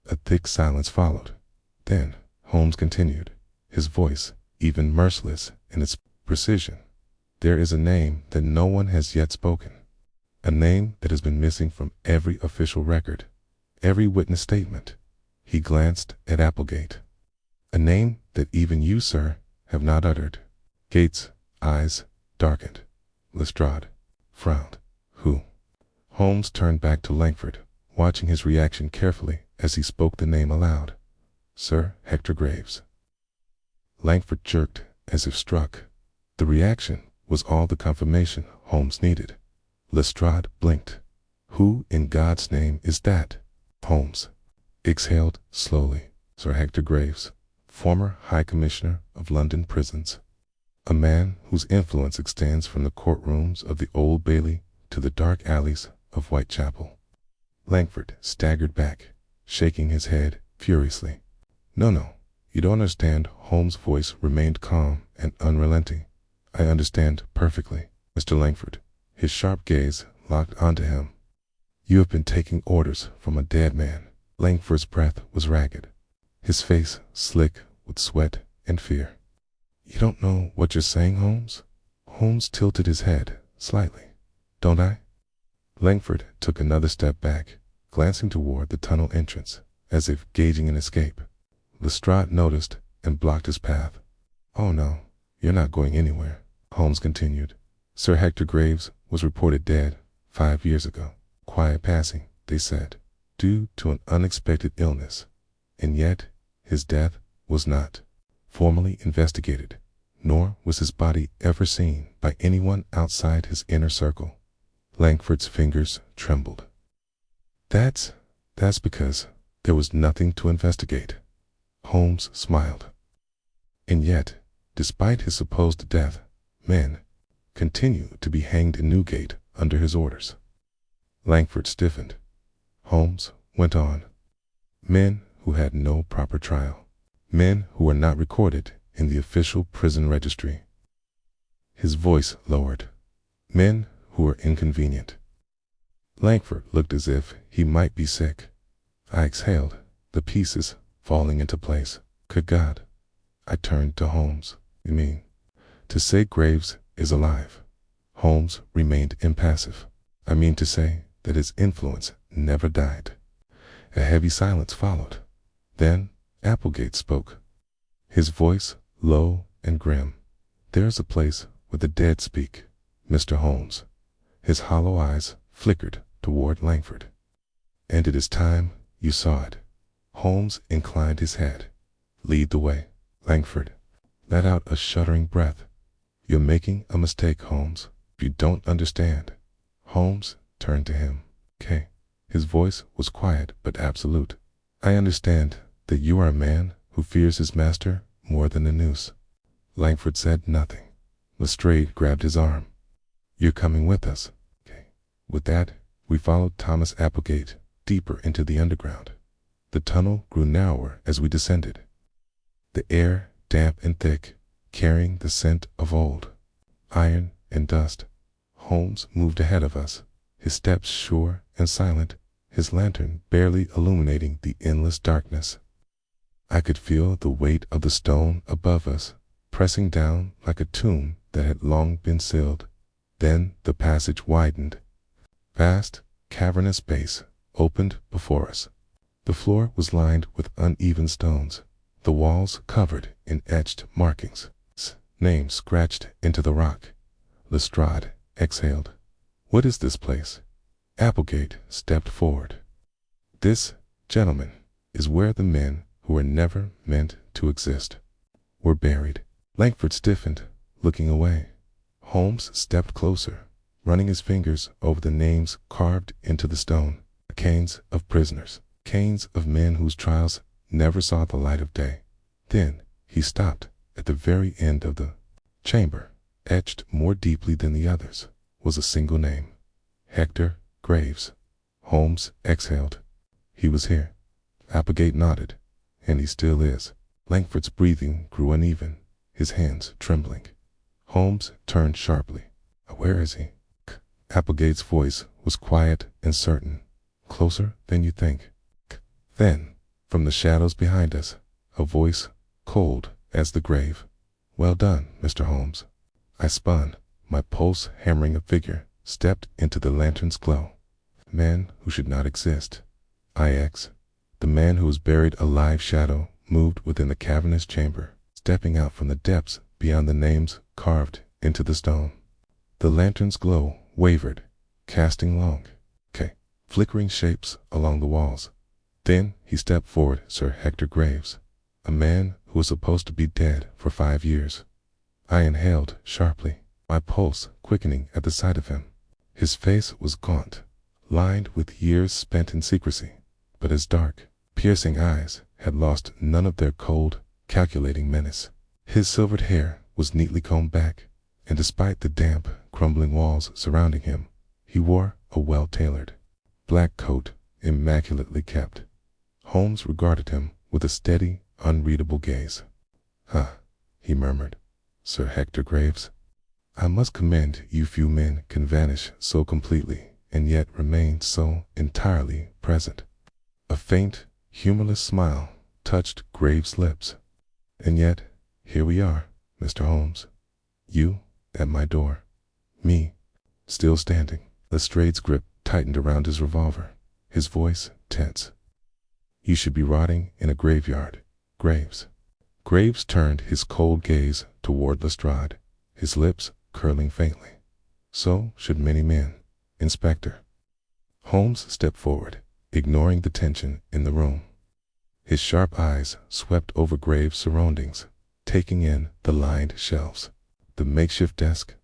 A thick silence followed. Then Holmes continued, his voice even merciless in its precision. There is a name that no one has yet spoken. A name that has been missing from every official record, every witness statement. He glanced at Applegate. A name that even you, sir, have not uttered. Gates' eyes darkened. Lestrade frowned. Who? Holmes turned back to Langford, watching his reaction carefully as he spoke the name aloud. Sir Hector Graves. Langford jerked as if struck. The reaction was all the confirmation Holmes needed. Lestrade blinked. Who in God's name is that? Holmes exhaled slowly. Sir Hector Graves, former High Commissioner of London prisons. A man whose influence extends from the courtrooms of the Old Bailey to the dark alleys of Whitechapel. Langford staggered back, shaking his head furiously. No, You don't understand. Holmes' voice remained calm and unrelenting. I understand perfectly, Mr. Langford. His sharp gaze locked onto him. You have been taking orders from a dead man. Langford's breath was ragged, his face slick with sweat and fear. You don't know what you're saying, Holmes? Holmes tilted his head slightly. Don't I? Langford took another step back, glancing toward the tunnel entrance, as if gauging an escape. Lestrade noticed and blocked his path. Oh no, you're not going anywhere, Holmes continued. Sir Hector Graves was reported dead 5 years ago. Quiet passing, they said, due to an unexpected illness. And yet, his death was not formally investigated, nor was his body ever seen by anyone outside his inner circle. Langford's fingers trembled. That's because there was nothing to investigate. Holmes smiled. And yet, despite his supposed death, men continue to be hanged in Newgate under his orders. Langford stiffened. Holmes went on. Men who had no proper trial. Men who were not recorded in the official prison registry. His voice lowered. Men who were inconvenient. Langford looked as if he might be sick. I exhaled, the pieces falling into place. Good God. I turned to Holmes. You mean to say Graves is alive? Holmes remained impassive. I mean to say that his influence never died. A heavy silence followed. Then Applegate spoke, his voice low and grim. There is a place where the dead speak, Mr. Holmes. His hollow eyes flickered toward Langford. And it is time you saw it. Holmes inclined his head. Lead the way. Langford let out a shuddering breath. You're making a mistake, Holmes. You don't understand. Holmes turned to him. Okay. His voice was quiet but absolute. I understand that you are a man who fears his master more than a noose. Langford said nothing. Lestrade grabbed his arm. You're coming with us. Okay. With that, we followed Thomas Applegate deeper into the underground. The tunnel grew narrower as we descended. The air damp and thick, carrying the scent of old iron and dust. Holmes moved ahead of us, his steps sure and silent, his lantern barely illuminating the endless darkness. I could feel the weight of the stone above us, pressing down like a tomb that had long been sealed. Then the passage widened. Vast, cavernous space opened before us. The floor was lined with uneven stones, the walls covered in etched markings, names scratched into the rock. Lestrade exhaled. What is this place? Applegate stepped forward. This, gentlemen, is where the men who were never meant to exist were buried. Langford stiffened, looking away. Holmes stepped closer, running his fingers over the names carved into the stone. Canes of prisoners, canes of men whose trials never saw the light of day. Then he stopped at the very end of the chamber. Etched more deeply than the others was a single name. Hector Graves. Holmes exhaled. He was here. Applegate nodded. And he still is. Langford's breathing grew uneven, his hands trembling. Holmes turned sharply. Where is he? Applegate's voice was quiet and certain. Closer than you think. Then, from the shadows behind us, a voice cold as the grave. Well done, Mr. Holmes. I spun, my pulse hammering. A figure stepped into the lantern's glow. Man who should not exist. IX. The man who was buried alive shadow moved within the cavernous chamber, stepping out from the depths beyond the names carved into the stone. The lantern's glow wavered, casting long, flickering shapes along the walls. Then he stepped forward, Sir Hector Graves, a man who was supposed to be dead for 5 years. I inhaled sharply, my pulse quickening at the sight of him. His face was gaunt, lined with years spent in secrecy, but his dark, piercing eyes had lost none of their cold, calculating menace. His silvered hair was neatly combed back, and despite the damp, crumbling walls surrounding him, he wore a well-tailored black coat, immaculately kept. Holmes regarded him with a steady, unreadable gaze. "Huh," he murmured. "Sir Hector Graves, I must commend you. Few men can vanish so completely and yet remain so entirely present." A faint, humorless smile touched Graves' lips. "And yet, here we are, Mr. Holmes. You at my door, me still standing." Lestrade's grip tightened around his revolver, his voice tense. "You should be rotting in a graveyard, Graves." Graves turned his cold gaze toward Lestrade, his lips curling faintly. "So should many men, Inspector." Holmes stepped forward, ignoring the tension in the room. His sharp eyes swept over Graves' surroundings, taking in the lined shelves, the makeshift desk,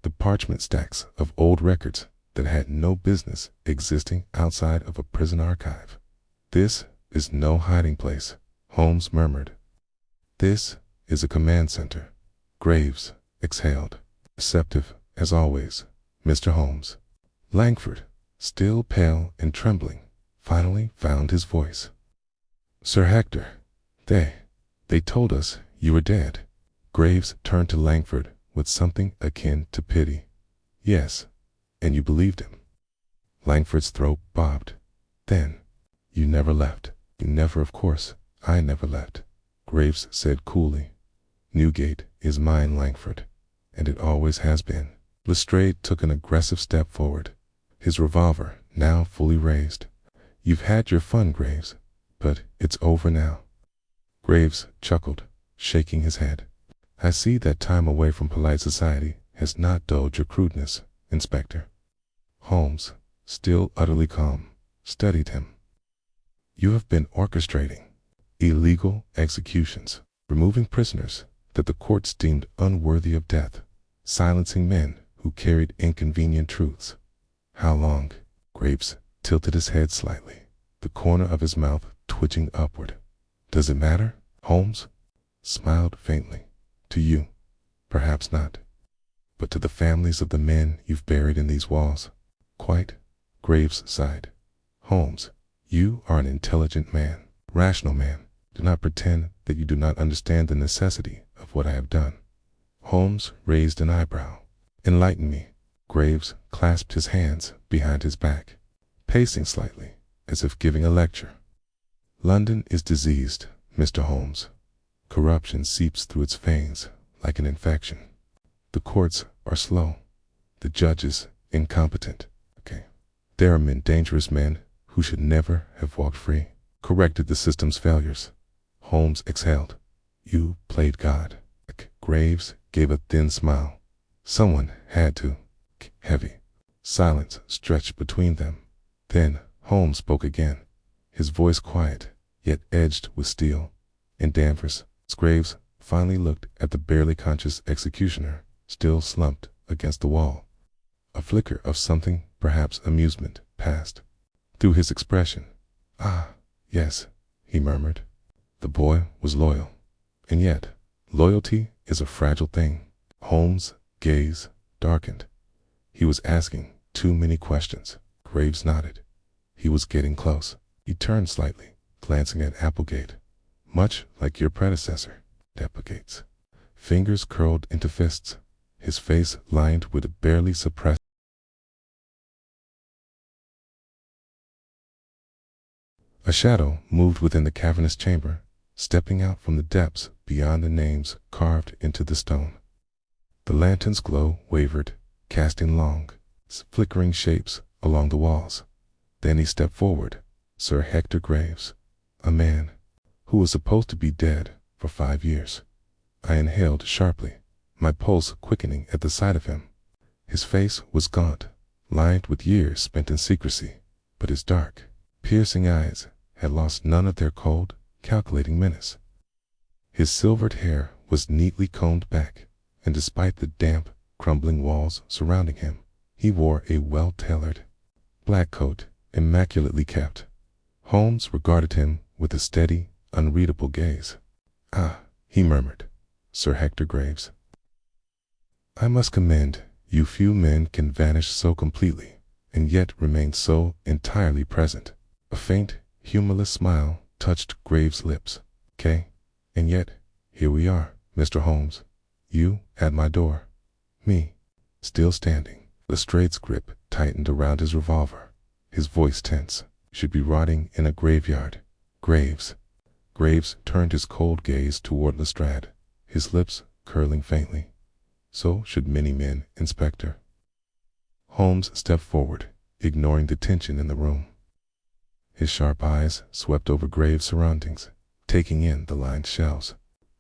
the parchment stacks of old records that had no business existing outside of a prison archive. "This is no hiding place," Holmes murmured. "This is a command center." Graves exhaled. "Receptive, as always, Mr. Holmes." Langford, still pale and trembling, finally found his voice. "Sir Hector, they told us you were dead." Graves turned to Langford with something akin to pity. "Yes, and you believed him." Langford's throat bobbed. "Then, you never left." "You never, of course, I never left," Graves said coolly. "Newgate is mine, Langford, and it always has been." Lestrade took an aggressive step forward, his revolver now fully raised. "You've had your fun, Graves, but it's over now." Graves chuckled, shaking his head. "I see that time away from polite society has not dulled your crudeness, Inspector." Holmes, still utterly calm, studied him. "You have been orchestrating illegal executions, removing prisoners that the courts deemed unworthy of death, silencing men who carried inconvenient truths. How long?" Graves tilted his head slightly, the corner of his mouth twitching upward. "Does it matter?" Holmes smiled faintly. "To you, perhaps not. But to the families of the men you've buried in these walls, quite." Graves sighed. "Holmes, you are an intelligent man, rational man. Do not pretend that you do not understand the necessity of what I have done." Holmes raised an eyebrow. "Enlighten me." Graves clasped his hands behind his back, pacing slightly, as if giving a lecture. "London is diseased, Mr. Holmes. Corruption seeps through its veins like an infection. The courts are slow, the judges incompetent. There are men, dangerous men, who should never have walked free, corrected the system's failures." Holmes exhaled. "You played God." Graves gave a thin smile. "Someone had to." Heavy silence stretched between them. Then Holmes spoke again, his voice quiet, yet edged with steel. "In Danvers." Graves finally looked at the barely conscious executioner, still slumped against the wall. A flicker of something, perhaps amusement, passed through his expression. "Ah, yes," he murmured. "The boy was loyal. And yet, loyalty is a fragile thing." Holmes' gaze darkened. He was asking too many questions. Graves nodded. He was getting close. He turned slightly, glancing at Applegate. "Much like your predecessor, Applegate's." Fingers curled into fists, his face lined with a barely suppressed. A shadow moved within the cavernous chamber, stepping out from the depths beyond the names carved into the stone. The lantern's glow wavered, casting long, flickering shapes along the walls. Then he stepped forward, Sir Hector Graves, a man who was supposed to be dead for 5 years. I inhaled sharply, my pulse quickening at the sight of him. His face was gaunt, lined with years spent in secrecy, but his dark, piercing eyes had lost none of their cold, calculating menace. His silvered hair was neatly combed back, and despite the damp, crumbling walls surrounding him, he wore a well-tailored black coat, immaculately kept. Holmes regarded him with a steady, unreadable gaze. "Ah," he murmured, "Sir Hector Graves. I must commend you. Few men can vanish so completely, and yet remain so entirely present." A faint, humorless smile touched Graves' lips. And yet, here we are, Mr. Holmes. You at my door. Me, still standing. Lestrade's grip tightened around his revolver. His voice tense. Should be rotting in a graveyard. Graves. Graves turned his cold gaze toward Lestrade, his lips curling faintly. So should many men, Inspector. Holmes stepped forward, ignoring the tension in the room. His sharp eyes swept over Graves' surroundings, taking in the lined shelves,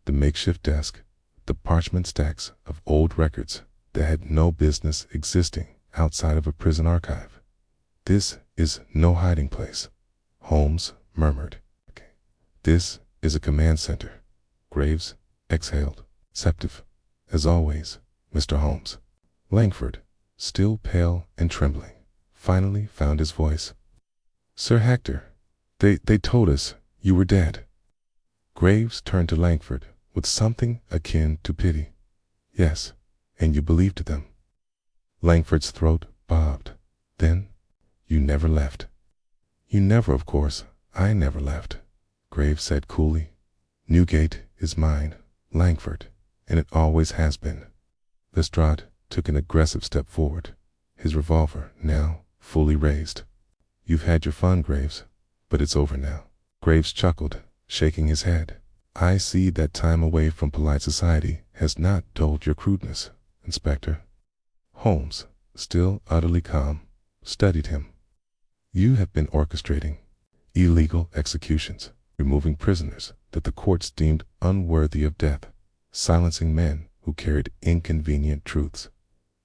the makeshift desk, the parchment stacks of old records that had no business existing outside of a prison archive. This is no hiding place, Holmes murmured. This is a command center. Graves exhaled, receptive, as always, Mr. Holmes. Langford, still pale and trembling, finally found his voice. Sir Hector, they told us you were dead. Graves turned to Langford with something akin to pity. Yes, and you believed them. Langford's throat bobbed. Then, you never left. You never, of course. I never left, Graves said coolly. Newgate is mine, Langford, and it always has been. Lestrade took an aggressive step forward, his revolver now fully raised. You've had your fun, Graves, but it's over now. Graves chuckled, shaking his head. I see that time away from polite society has not dulled your crudeness, Inspector. Holmes, still utterly calm, studied him. You have been orchestrating illegal executions, removing prisoners that the courts deemed unworthy of death, silencing men who carried inconvenient truths.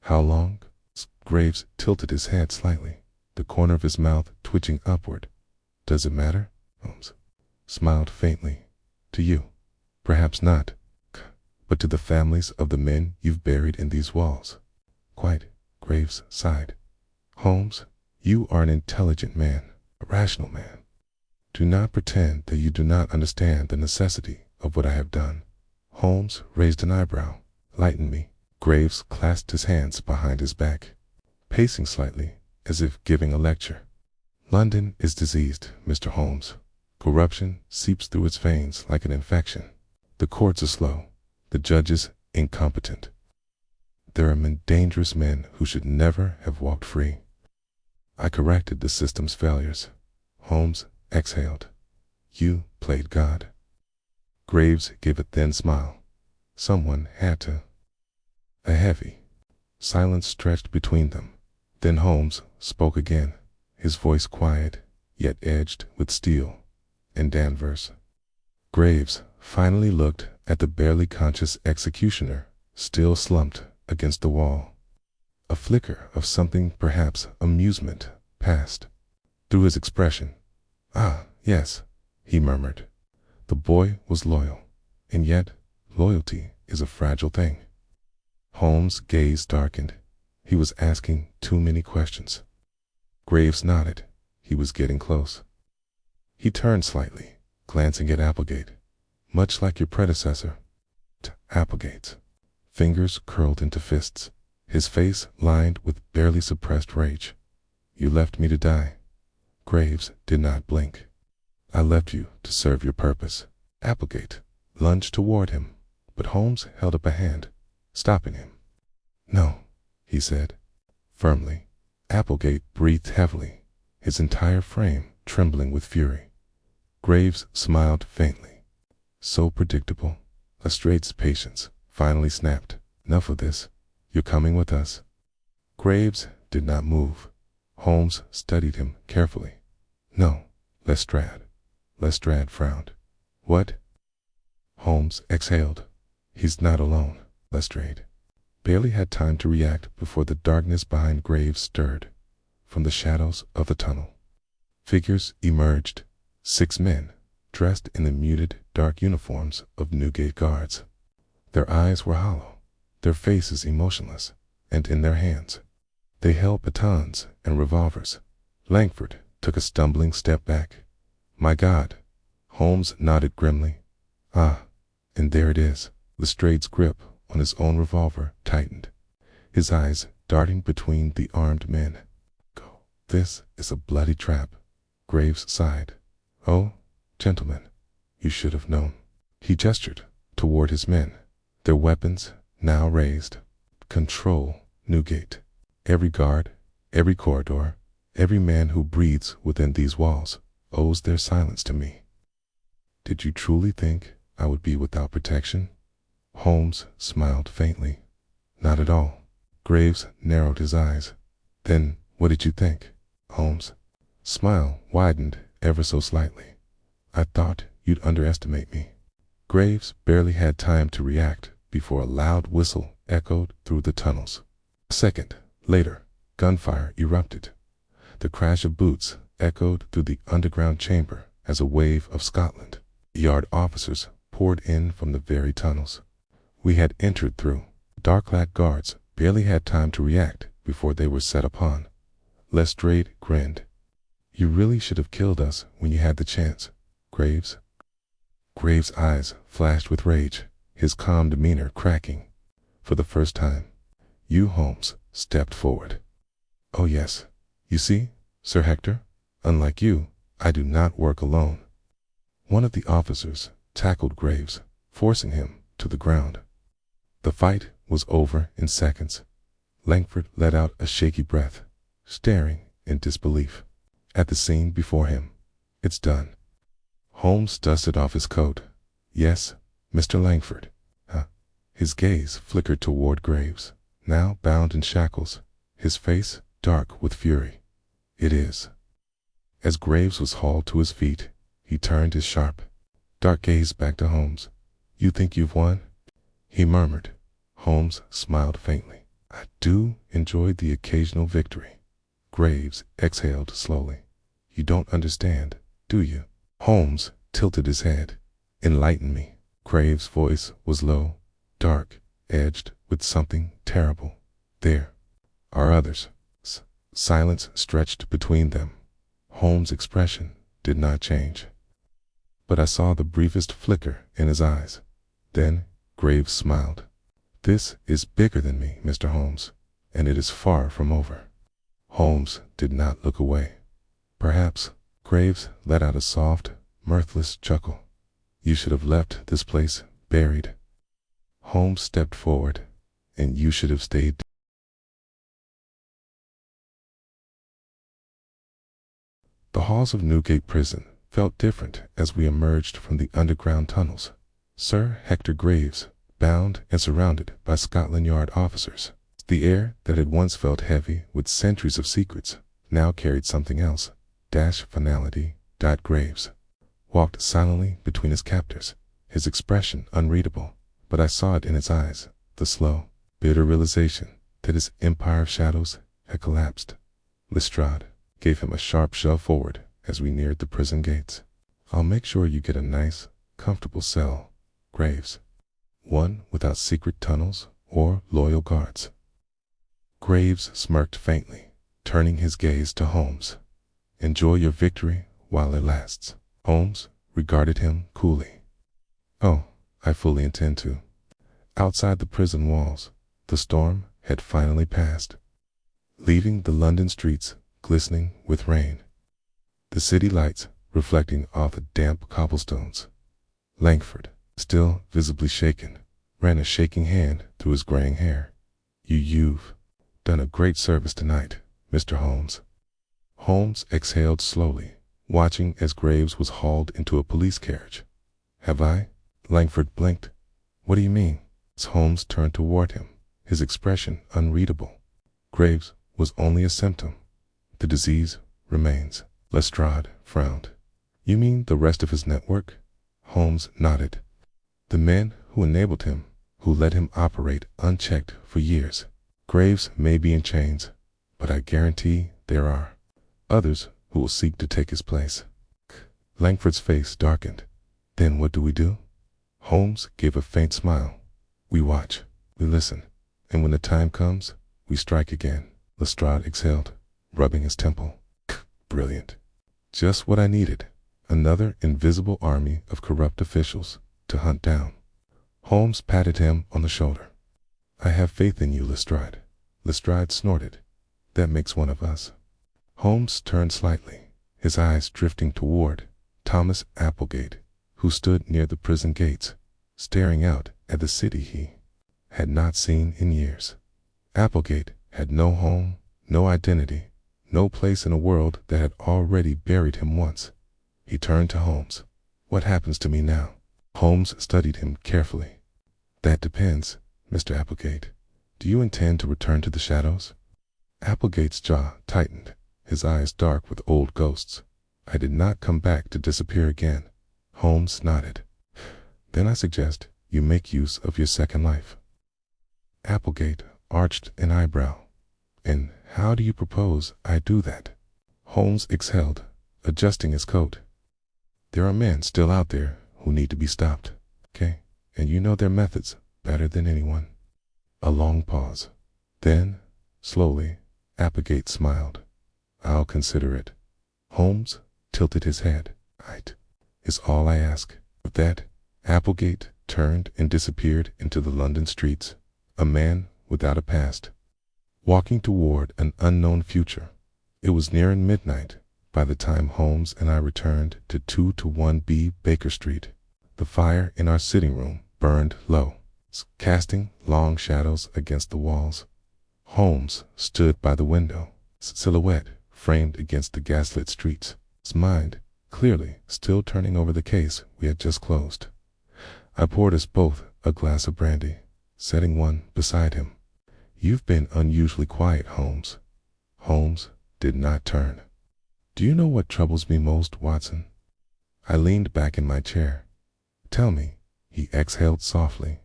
How long? Graves tilted his head slightly, the corner of his mouth twitching upward. Does it matter? Holmes smiled faintly. To you, perhaps not, but to the families of the men you've buried in these walls. Quite, Graves sighed. Holmes, you are an intelligent man, a rational man. Do not pretend that you do not understand the necessity of what I have done. Holmes raised an eyebrow. Lighten me. Graves clasped his hands behind his back, pacing slightly, as if giving a lecture. London is diseased, Mr. Holmes. Corruption seeps through its veins like an infection. The courts are slow, the judges incompetent. There are dangerous men who should never have walked free. I corrected the system's failures. Holmes exhaled. You played God. Graves gave a thin smile. Someone had to. A heavy silence stretched between them. Then Holmes spoke again, his voice quiet, yet edged with steel and Danvers. Graves finally looked at the barely conscious executioner, still slumped against the wall. A flicker of something, perhaps amusement, passed through his expression. Ah, yes, he murmured. The boy was loyal, and yet loyalty is a fragile thing. Holmes' gaze darkened. He was asking too many questions. Graves nodded. He was getting close. He turned slightly, glancing at Applegate. Much like your predecessor. Applegate's fingers curled into fists, his face lined with barely suppressed rage. You left me to die. Graves did not blink. I left you to serve your purpose. Applegate lunged toward him, but Holmes held up a hand, stopping him. No, he said, firmly. Applegate breathed heavily, his entire frame trembling with fury. Graves smiled faintly. So predictable. Lestrade's patience finally snapped. Enough of this. You're coming with us. Graves did not move. Holmes studied him carefully. No, Lestrade. Lestrade frowned. What? Holmes exhaled. He's not alone, Lestrade. Barely had time to react before the darkness behind Graves stirred. From the shadows of the tunnel, figures emerged. 6 men, dressed in the muted, dark uniforms of Newgate guards. Their eyes were hollow, their faces emotionless, and in their hands they held batons and revolvers. Langford took a stumbling step back. My God, Holmes nodded grimly. Ah, and there it is. Lestrade's grip on his own revolver tightened, his eyes darting between the armed men. Go. This is a bloody trap. Graves sighed. Oh, gentlemen, you should have known. He gestured toward his men, their weapons now raised. Control Newgate. Every guard, every corridor, every man who breathes within these walls owes their silence to me. Did you truly think I would be without protection? Holmes smiled faintly. Not at all. Graves narrowed his eyes. Then what did you think? Holmes' smile widened ever so slightly. I thought you'd underestimate me. Graves barely had time to react before a loud whistle echoed through the tunnels. A second later, gunfire erupted. The crash of boots echoed through the underground chamber as a wave of Scotland Yard officers poured in from the very tunnels we had entered through. Dark-clad guards barely had time to react before they were set upon. Lestrade grinned. You really should have killed us when you had the chance, Graves. Graves' eyes flashed with rage, his calm demeanor cracking. For the first time, you, Holmes, stepped forward. Oh yes, you see, Sir Hector, unlike you, I do not work alone. One of the officers tackled Graves, forcing him to the ground. The fight was over in seconds. Langford let out a shaky breath, staring in disbelief at the scene before him. It's done. Holmes dusted off his coat. Yes, Mr. Langford. His gaze flickered toward Graves, now bound in shackles, his face dark with fury. It is. As Graves was hauled to his feet, he turned his sharp, dark gaze back to Holmes. You think you've won? He murmured. Holmes smiled faintly. I do enjoy the occasional victory. Graves exhaled slowly. You don't understand, do you? Holmes tilted his head. Enlighten me. Graves' voice was low, dark, edged with something terrible. There are others. Silence stretched between them. Holmes' expression did not change. But I saw the briefest flicker in his eyes. Then Graves smiled. This is bigger than me, Mr. Holmes, and it is far from over. Holmes did not look away. Perhaps Graves let out a soft, mirthless chuckle. You should have left this place buried. Holmes stepped forward, and you should have stayed. The halls of Newgate Prison felt different as we emerged from the underground tunnels. Sir Hector Graves, bound and surrounded by Scotland Yard officers. The air that had once felt heavy with centuries of secrets now carried something else. Finality. Graves walked silently between his captors, his expression unreadable, but I saw it in his eyes, the slow, bitter realization that his empire of shadows had collapsed. Lestrade gave him a sharp shove forward as we neared the prison gates. I'll make sure you get a nice, comfortable cell, Graves. One without secret tunnels or loyal guards. Graves smirked faintly, turning his gaze to Holmes. Enjoy your victory while it lasts. Holmes regarded him coolly. Oh, I fully intend to. Outside the prison walls, the storm had finally passed, leaving the London streets glistening with rain, the city lights reflecting off the damp cobblestones. Langford, still visibly shaken, ran a shaking hand through his graying hair. You've done a great service tonight, Mr. Holmes. Holmes exhaled slowly, watching as Graves was hauled into a police carriage. Have I? Langford blinked. What do you mean? As Holmes turned toward him, his expression unreadable. Graves was only a symptom. The disease remains. Lestrade frowned. You mean the rest of his network? Holmes nodded. The men who enabled him, who let him operate unchecked for years. Graves may be in chains, but I guarantee there are others who will seek to take his place. Langford's face darkened. Then what do we do? Holmes gave a faint smile. We watch, we listen, and when the time comes, we strike again. Lestrade exhaled, rubbing his temple. Brilliant. Just what I needed. Another invisible army of corrupt officials to hunt down. Holmes patted him on the shoulder. I have faith in you, Lestrade. Lestrade snorted. That makes one of us. Holmes turned slightly, his eyes drifting toward Thomas Applegate, who stood near the prison gates, staring out at the city he had not seen in years. Applegate had no home, no identity, no place in a world that had already buried him once. He turned to Holmes. "What happens to me now?" Holmes studied him carefully. "That depends, Mr. Applegate. Do you intend to return to the shadows?" Applegate's jaw tightened, his eyes dark with old ghosts. "I did not come back to disappear again." Holmes nodded. "Then I suggest you make use of your second life." Applegate arched an eyebrow. "And how do you propose I do that?" Holmes exhaled, adjusting his coat. "There are men still out there who need to be stopped, okay? And you know their methods better than anyone." A long pause. Then, slowly, Applegate smiled. "I'll consider it." Holmes tilted his head. "Right is all I ask." With that, Applegate turned and disappeared into the London streets, a man without a past, walking toward an unknown future. It was nearing midnight by the time Holmes and I returned to 221B Baker Street. The fire in our sitting room burned low, casting long shadows against the walls. Holmes stood by the window, silhouette framed against the gaslit streets, his mind clearly still turning over the case we had just closed. I poured us both a glass of brandy, setting one beside him. "You've been unusually quiet, Holmes." Holmes did not turn. "Do you know what troubles me most, Watson?" I leaned back in my chair. "Tell me," he exhaled softly.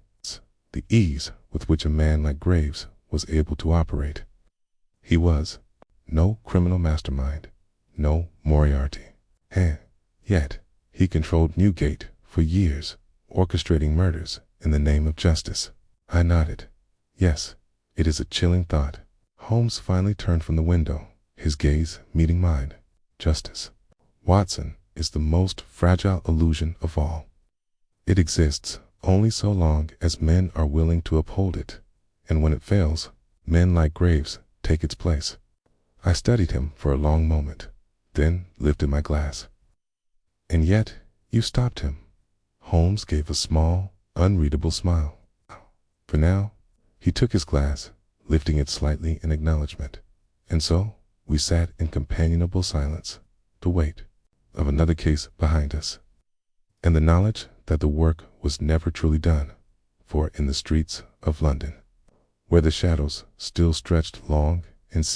The ease with which a man like Graves was able to operate. He was no criminal mastermind, no Moriarty. Yet he controlled Newgate for years, orchestrating murders in the name of justice. I nodded. "Yes, it is a chilling thought." Holmes finally turned from the window, his gaze meeting mine. "Justice, Watson, is the most fragile illusion of all. It exists only so long as men are willing to uphold it, and when it fails, men like Graves take its place." I studied him for a long moment, then lifted my glass. "And yet you stopped him." Holmes gave a small, unreadable smile. For now, he took his glass, lifting it slightly in acknowledgement, and so we sat in companionable silence, the weight of another case behind us, and the knowledge that the work was never truly done, for in the streets of London, where the shadows still stretched long and